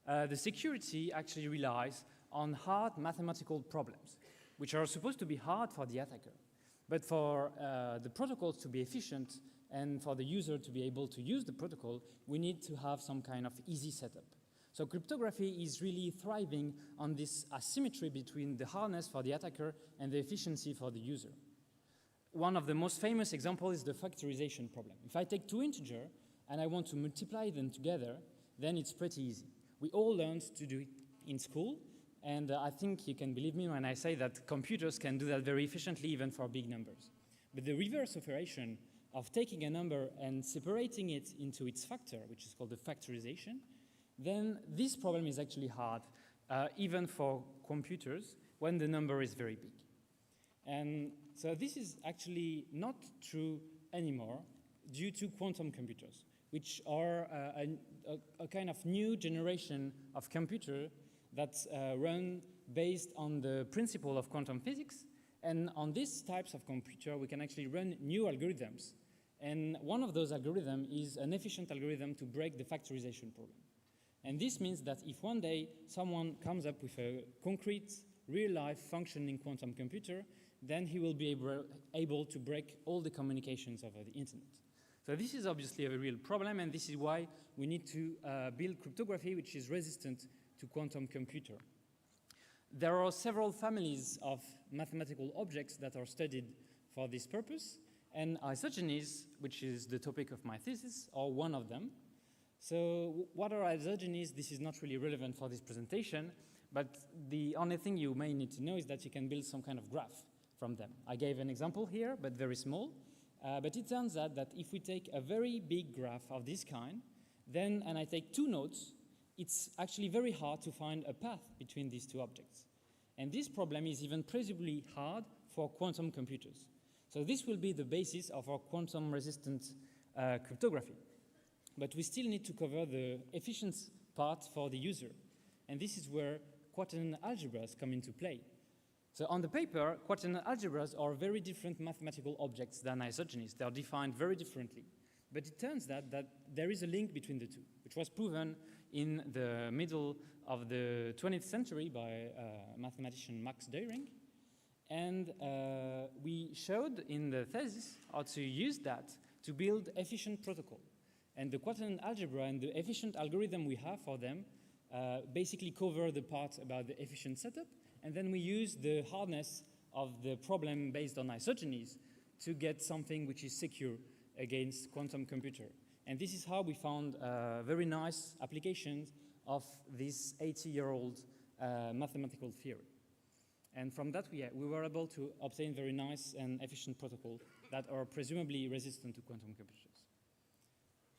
the security actually relies on hard mathematical problems, which are supposed to be hard for the attacker. But for the protocols to be efficient and for the user to be able to use the protocol, we need to have some kind of easy setup. So cryptography is really thriving on this asymmetry between the hardness for the attacker and the efficiency for the user. One of the most famous examples is the factorization problem. If I take two integers and I want to multiply them together, then it's pretty easy. We all learned to do it in school, and I think you can believe me when I say that computers can do that very efficiently even for big numbers. But the reverse operation of taking a number and separating it into its factor, which is called the factorization, then this problem is actually hard, even for computers, when the number is very big. And so this is actually not true anymore due to quantum computers, which are a kind of new generation of computer that's run based on the principle of quantum physics. And on these types of computer, we can actually run new algorithms. And one of those algorithms is an efficient algorithm to break the factorization problem. And this means that if one day someone comes up with a concrete, real-life functioning quantum computer, then he will be able to break all the communications over the internet. So this is obviously a real problem, and this is why we need to build cryptography which is resistant to quantum computer. There are several families of mathematical objects that are studied for this purpose, and isogenies, which is the topic of my thesis, are one of them. So what are isogenies? This is not really relevant for this presentation, but the only thing you may need to know is that you can build some kind of graph from them. I gave an example here, but very small. But it turns out that if we take a very big graph of this kind, then, and I take two nodes, it's actually very hard to find a path between these two objects. And this problem is even presumably hard for quantum computers. So this will be the basis of our quantum-resistant cryptography. But we still need to cover the efficiency part for the user. And this is where quaternion algebras come into play. So on the paper, quaternion algebras are very different mathematical objects than isogenies. They are defined very differently. But it turns out that there is a link between the two, which was proven in the middle of the 20th century by mathematician Max Deuring. And we showed in the thesis how to use that to build efficient protocol. And the quaternion algebra and the efficient algorithm we have for them basically cover the part about the efficient setup, and then we use the hardness of the problem based on isogenies to get something which is secure against quantum computer. And this is how we found very nice applications of this 80-year-old mathematical theory. And from that, we were able to obtain very nice and efficient protocols that are presumably resistant to quantum computers.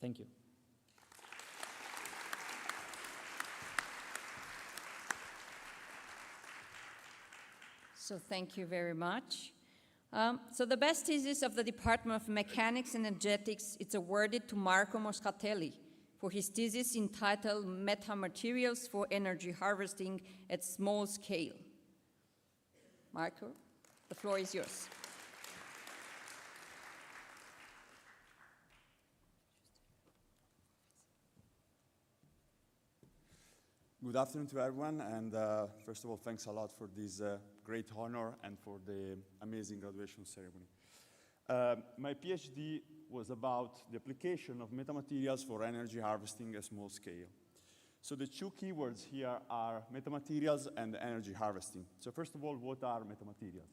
Thank you. So thank you very much. So the best thesis of the Department of Mechanics and Energetics is awarded to Marco Moscatelli for his thesis entitled Metamaterials for Energy Harvesting at Small Scale. Marco, the floor is yours. Good afternoon to everyone, and first of all, thanks a lot for this great honor and for the amazing graduation ceremony. My PhD was about the application of metamaterials for energy harvesting at small scale. So the two keywords here are metamaterials and energy harvesting. So first of all, what are metamaterials?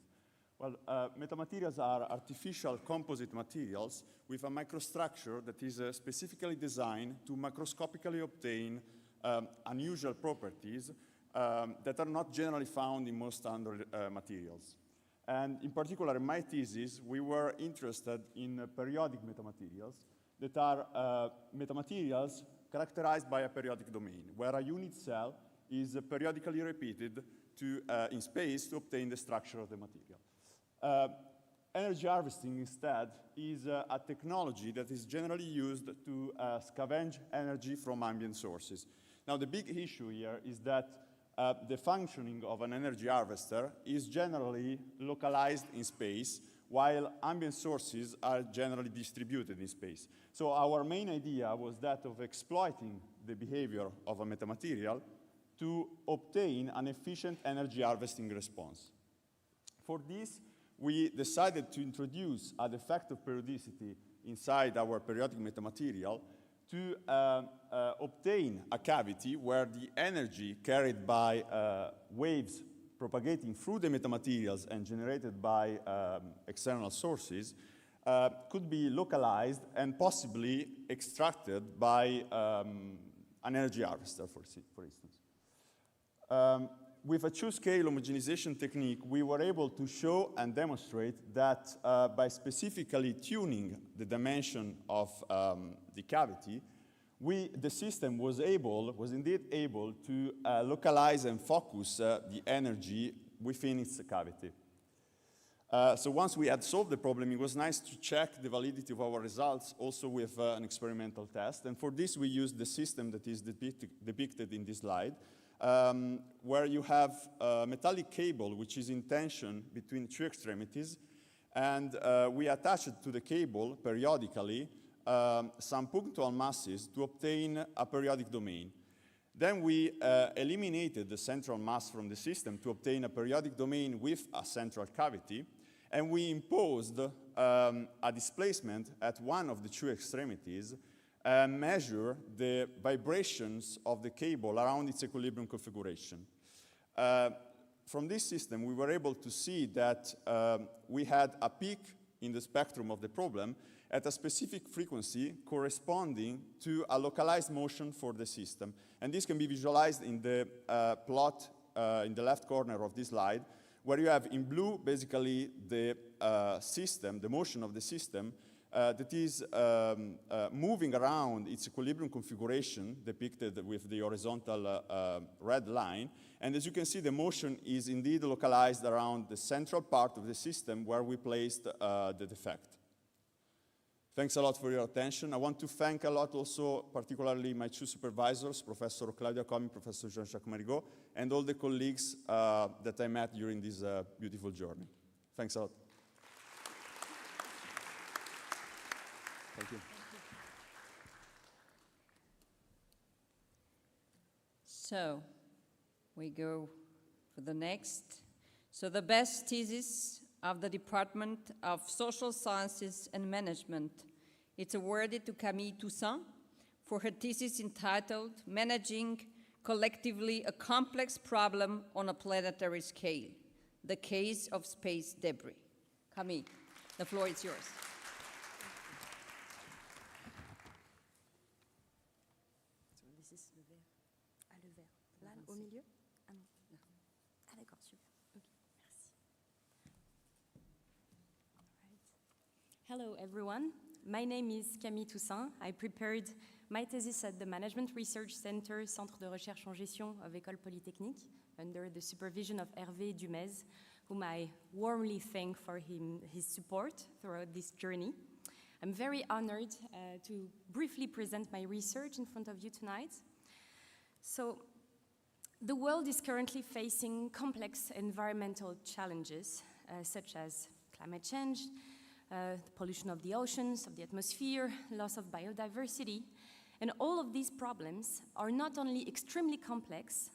Well, metamaterials are artificial composite materials with a microstructure that is specifically designed to macroscopically obtain unusual properties that are not generally found in most standard materials. And in particular, in my thesis, we were interested in periodic metamaterials that are metamaterials characterized by a periodic domain, where a unit cell is periodically repeated in space to obtain the structure of the material. Energy harvesting, instead, is a technology that is generally used to scavenge energy from ambient sources. Now, the big issue here is that the functioning of an energy harvester is generally localized in space, while ambient sources are generally distributed in space. So our main idea was that of exploiting the behavior of a metamaterial to obtain an efficient energy harvesting response. For this, we decided to introduce a defect of periodicity inside our periodic metamaterial to obtain a cavity where the energy carried by waves propagating through the metamaterials and generated by external sources could be localized and possibly extracted by an energy harvester, for instance. With a two-scale homogenization technique, we were able to show and demonstrate that by specifically tuning the dimension of the cavity, the system was indeed able to localize and focus the energy within its cavity. So once we had solved the problem, it was nice to check the validity of our results also with an experimental test. And for this, we used the system that is depicted in this slide, where you have a metallic cable which is in tension between two extremities, and we attached to the cable periodically some punctual masses to obtain a periodic domain. Then we eliminated the central mass from the system to obtain a periodic domain with a central cavity, and we imposed a displacement at one of the two extremities measure the vibrations of the cable around its equilibrium configuration. From this system, we were able to see that we had a peak in the spectrum of the problem at a specific frequency corresponding to a localized motion for the system. And this can be visualized in the plot in the left corner of this slide, where you have in blue basically the system, the motion of the system, that is moving around its equilibrium configuration, depicted with the horizontal red line. And as you can see, the motion is indeed localized around the central part of the system where we placed the defect. Thanks a lot for your attention. I want to thank a lot also, particularly my two supervisors, Professor Claudia Comi, Professor Jean-Jacques Marigot, and all the colleagues that I met during this beautiful journey. Thanks a lot. Thank you. So, we go for the next. So the best thesis of the Department of Social Sciences and Management. It's awarded to Camille Toussaint for her thesis entitled Managing Collectively a Complex Problem on a Planetary Scale, the Case of Space Debris. Camille, the floor is yours. This is le vert. Ah, le vert. Là, au milieu? Ah non. Ah d'accord, super. Ok, merci. Hello, everyone. My name is Camille Toussaint. I prepared my thesis at the Management Research Center, Centre de Recherche en Gestion of École Polytechnique, under the supervision of Hervé Dumez, whom I warmly thank for his support throughout this journey. I'm very honored to briefly present my research in front of you tonight. So, the world is currently facing complex environmental challenges, such as climate change, the pollution of the oceans, of the atmosphere, loss of biodiversity, And all of these problems are not only extremely complex,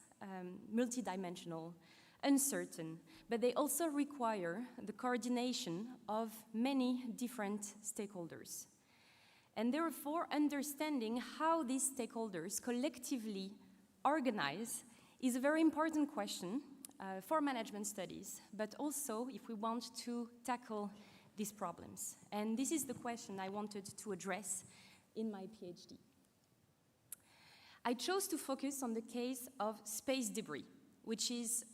multidimensional, uncertain, but they also require the coordination of many different stakeholders. And therefore, understanding how these stakeholders collectively organize is a very important question for management studies, but also if we want to tackle these problems. And this is the question I wanted to address in my PhD. I chose to focus on the case of space debris, which is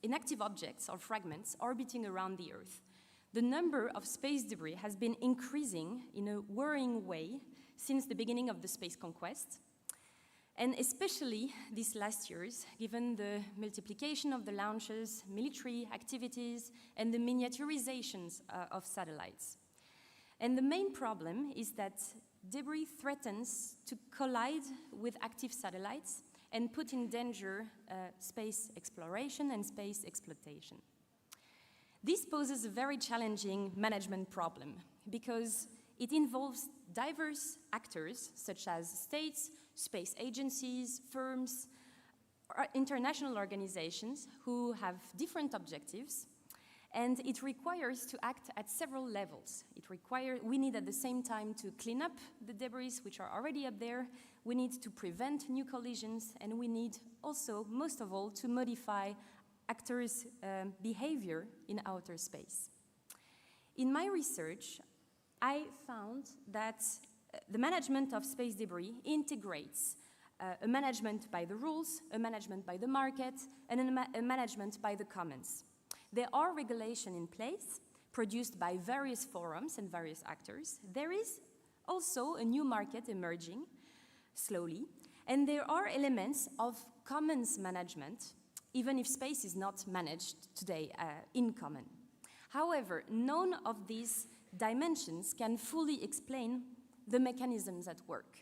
inactive objects or fragments orbiting around the Earth. The number of space debris has been increasing in a worrying way since the beginning of the space conquest, and especially these last years, given the multiplication of the launches, military activities, and the miniaturizations of satellites. And the main problem is that debris threatens to collide with active satellites and put in danger space exploration and space exploitation. This poses a very challenging management problem because it involves diverse actors such as states, space agencies, firms, international organizations who have different objectives, and it requires to act at several levels. We need at the same time to clean up the debris which are already up there, we need to prevent new collisions, and we need also, most of all, to modify actors' behavior in outer space. In my research, I found that the management of space debris integrates a management by the rules, a management by the market, and a management by the commons. There are regulations in place, produced by various forums and various actors. There is also a new market emerging slowly, and there are elements of commons management, even if space is not managed today in common. However, none of these dimensions can fully explain the mechanisms at work.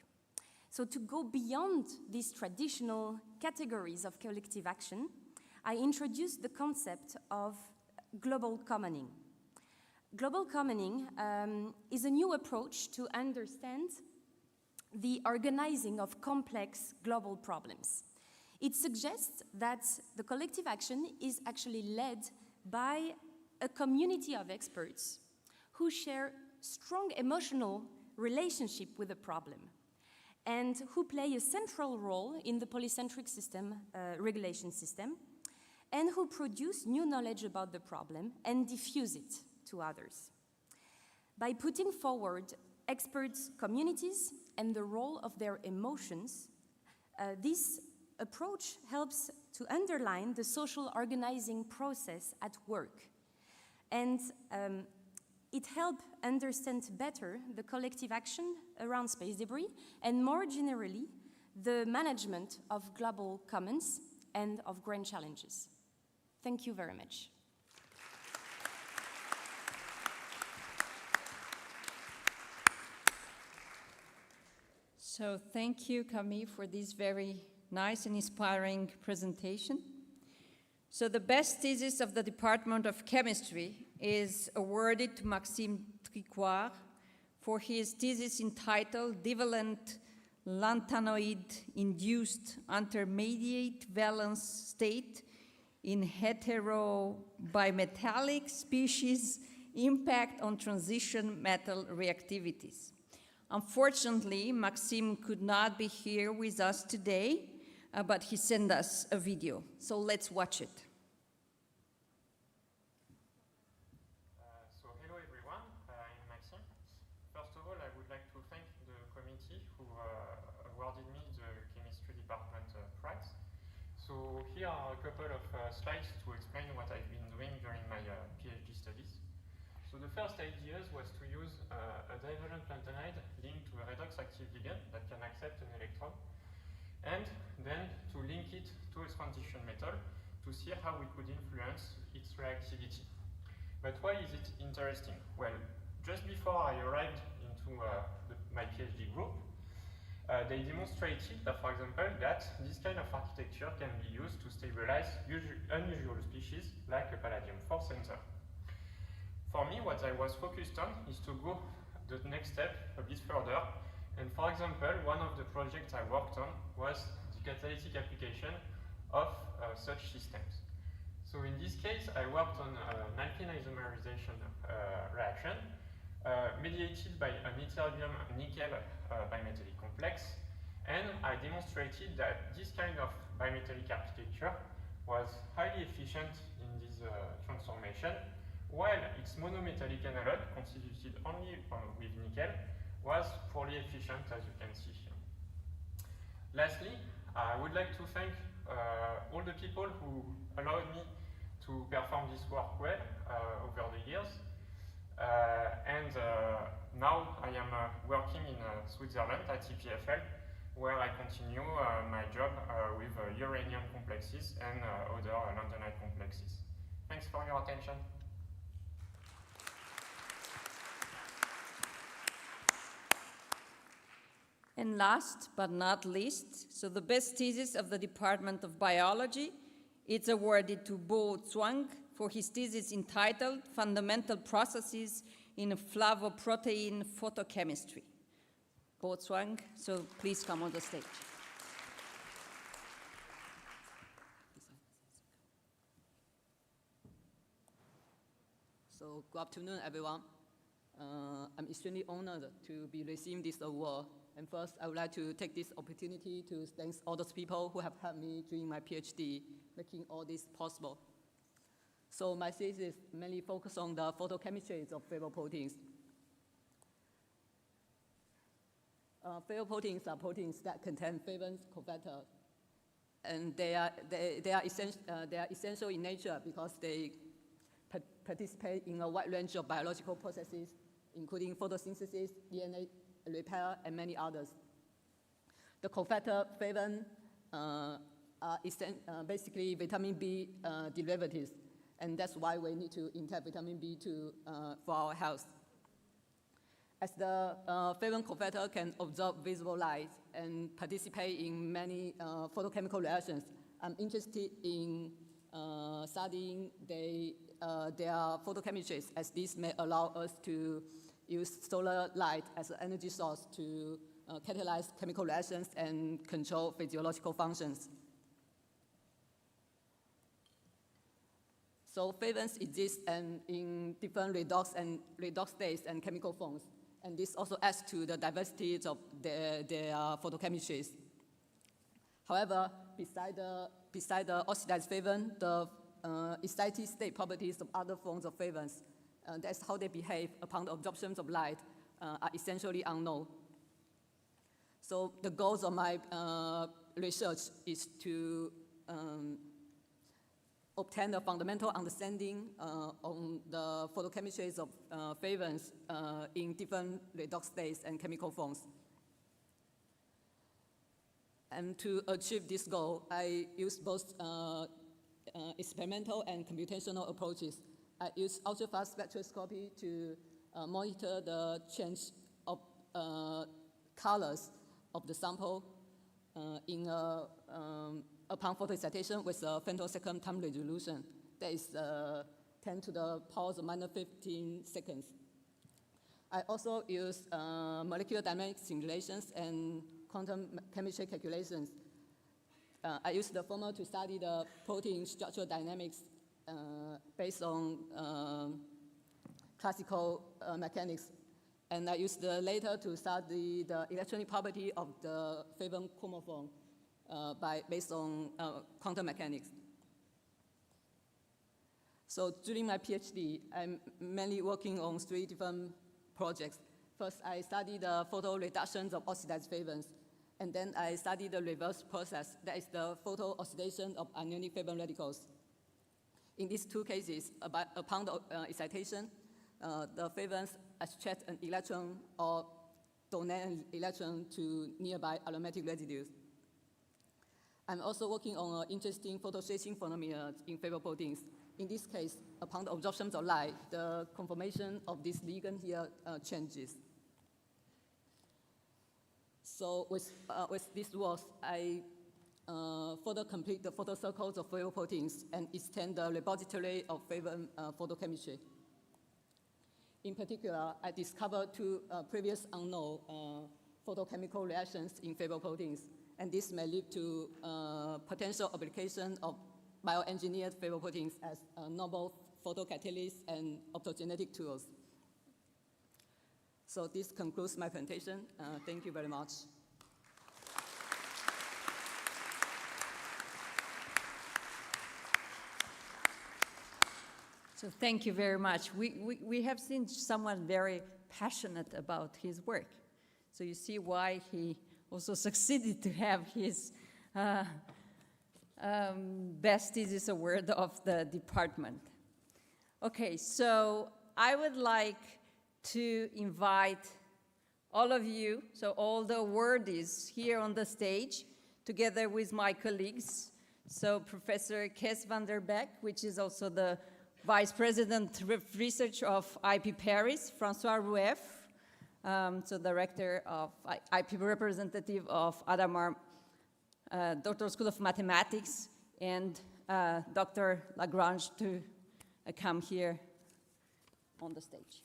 So to go beyond these traditional categories of collective action, I introduced the concept of global commoning. Global commoning is a new approach to understand the organizing of complex global problems. It suggests that the collective action is actually led by a community of experts who share strong emotional relationship with the problem and who play a central role in the polycentric system, regulation system, and who produce new knowledge about the problem and diffuse it to others. By putting forward experts' communities and the role of their emotions, this approach helps to underline the social organizing process at work. And it helps understand better the collective action around space debris and more generally, the management of global commons and of grand challenges. Thank you very much. So thank you, Camille, for this very nice and inspiring presentation. So the best thesis of the Department of Chemistry is awarded to Maxime Tricoire for his thesis entitled Divalent Lanthanoid-Induced Intermediate Valence State in Heterobimetallic Species Impact on Transition Metal Reactivities. Unfortunately, Maxime could not be here with us today, but he sent us a video, so let's watch it. So hello everyone, I'm Maxime. First of all, I would like to thank the committee who awarded me the chemistry department prize. So here are a couple of slides to explain what I've been doing during my PhD studies. So the first idea was to use a divergent lanthanide linked to a redox active ligand that can accept an electron, and then to link it to its transition metal to see how we could influence its reactivity. But why is it interesting? Well, just before I arrived into my PhD group, they demonstrated that, for example, that this kind of architecture can be used to stabilize unusual species like a palladium-4 center. For me, what I was focused on is to go the next step a bit further And for example, one of the projects I worked on was the catalytic application of such systems. So in this case, I worked on an alkene isomerization reaction mediated by an ytterbium-nickel bimetallic complex, and I demonstrated that this kind of bimetallic architecture was highly efficient in this transformation, while its monometallic analog, constituted only with nickel, was poorly efficient, as you can see here. Lastly, I would like to thank all the people who allowed me to perform this work well over the years. Now I am working in Switzerland at EPFL, where I continue my job with uranium complexes and other lanthanide complexes. Thanks for your attention. And last but not least, so the best thesis of the Department of Biology, it's awarded to Bo Zhuang for his thesis entitled Fundamental Processes in Flavoprotein Photochemistry. Bo Zhuang, so please come on the stage. So good afternoon, everyone. I'm extremely honored to be receiving this award. And first, I would like to take this opportunity to thank all those people who have helped me during my PhD, making all this possible. So my thesis mainly focused on the photochemistries of flavoproteins. Flavoproteins are proteins that contain flavins, cofactors, and they are essential in nature because they participate in a wide range of biological processes, including photosynthesis, DNA repair, and many others. The cofactor flavin are basically vitamin B derivatives, and that's why we need to intake vitamin B2 for our health. As the flavin cofactor can absorb visible light and participate in many photochemical reactions, I'm interested in studying their photochemistries, as this may allow us to use solar light as an energy source to catalyze chemical reactions and control physiological functions. So flavins exist in different redox states and chemical forms, and this also adds to the diversity of their photochemistries. However, beside the oxidized flavin, the excited state properties of other forms of flavins, that's how they behave upon the absorption of light, are essentially unknown. So the goals of my research is to obtain a fundamental understanding on the photochemistries of flavins in different redox states and chemical forms. And to achieve this goal, I use both experimental and computational approaches. I use ultrafast spectroscopy to monitor the change of colors of the sample upon photoexcitation with a femtosecond time resolution. That is 10 to the power of minus 15 seconds. I also use molecular dynamic simulations and quantum chemistry calculations. I use the former to study the protein structural dynamics based on classical mechanics. And I use the later to study the electronic property of the flavin chromophore based on quantum mechanics. So during my PhD, I'm mainly working on 3 different projects. First, I studied the photo reductions of oxidized flavins, and then I studied the reverse process, that is the photo-oxidation of anionic flavin radicals. In these 2 cases, upon the excitation, the flavins extract an electron or donate an electron to nearby aromatic residues. I'm also working on an interesting photo-switching phenomena in flavoproteins. In this case, upon the absorption of light, the conformation of this ligand here changes. So with these works, I further complete the photocircles of flavoproteins and extend the repository of flavin photochemistry. In particular, I discovered 2 previous unknown photochemical reactions in fiber proteins. And this may lead to potential application of bioengineered fiber proteins as novel photocatalysts and optogenetic tools. So this concludes my presentation. Thank you very much. So thank you very much. We have seen someone very passionate about his work. So you see why he also succeeded to have his best thesis award of the department. Okay, so I would like to invite all of you, so all the awardees here on the stage, together with my colleagues. So Professor Kees van der Beek, which is also the Vice President of Research of IP Paris, François Roueff, so Director of IP Representative of Adamar Doctoral School of Mathematics, and Dr. Lagrange to come here on the stage.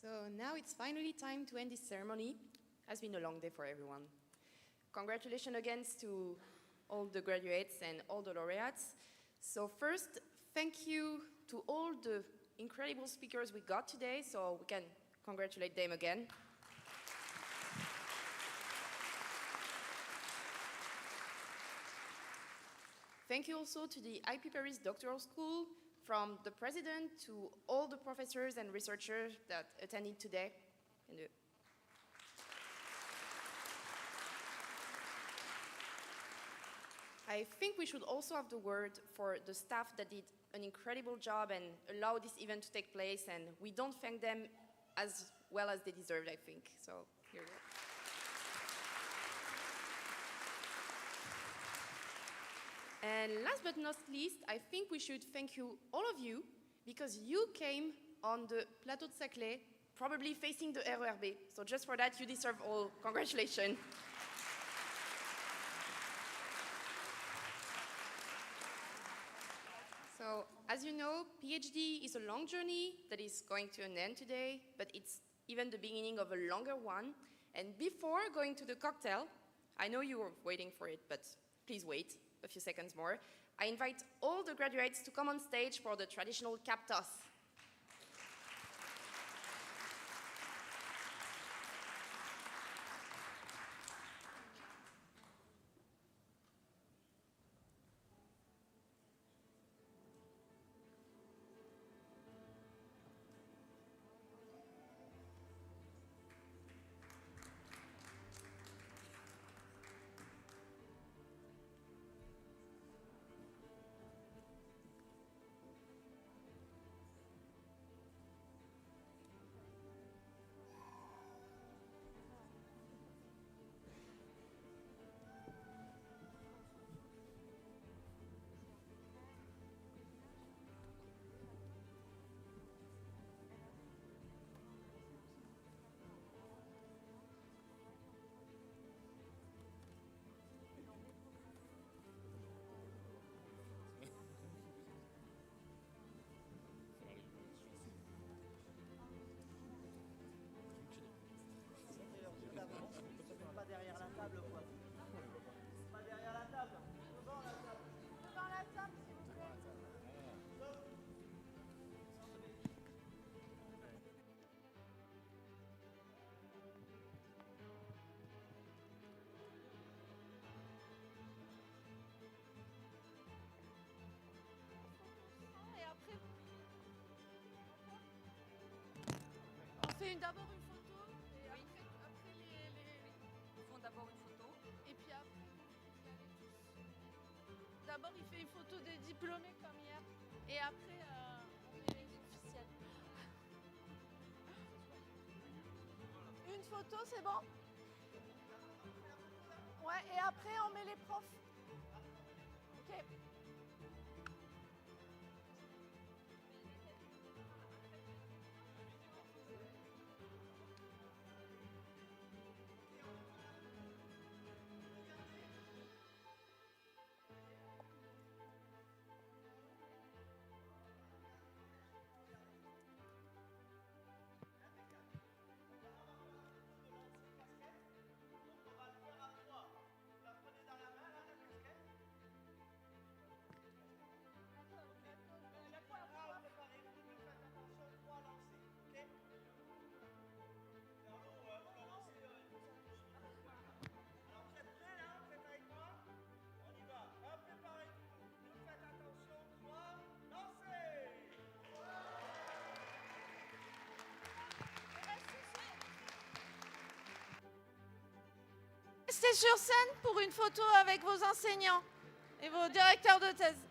So now it's finally time to end this ceremony. It has been a long day for everyone. Congratulations again to all the graduates and all the laureates. So first, thank you to all the incredible speakers we got today, so we can congratulate them again. Thank you also to the IP Paris Doctoral School, from the president to all the professors and researchers that attended today. I think we should also have the word for the staff that did an incredible job and allowed this event to take place, and we don't thank them as well as they deserved, I think. So here we go. And last but not least, I think we should thank you, all of you, because you came on the Plateau de Saclay, probably facing the RERB. So just for that, you deserve all congratulations. So, as you know, PhD is a long journey that is going to an end today, but it's even the beginning of a longer one. And before going to the cocktail, I know you were waiting for it, but please wait a few seconds more. I invite all the graduates to come on stage for the traditional cap toss. D'abord une photo, et après Ils font d'abord une photo. Et puis après, vous allez tous. D'abord, il fait une photo des diplômés comme hier. Et après, on met les officiels. Une photo, c'est bon? Ouais, et après, on met les profs. Ok. Restez sur scène pour une photo avec vos enseignants et vos directeurs de thèse.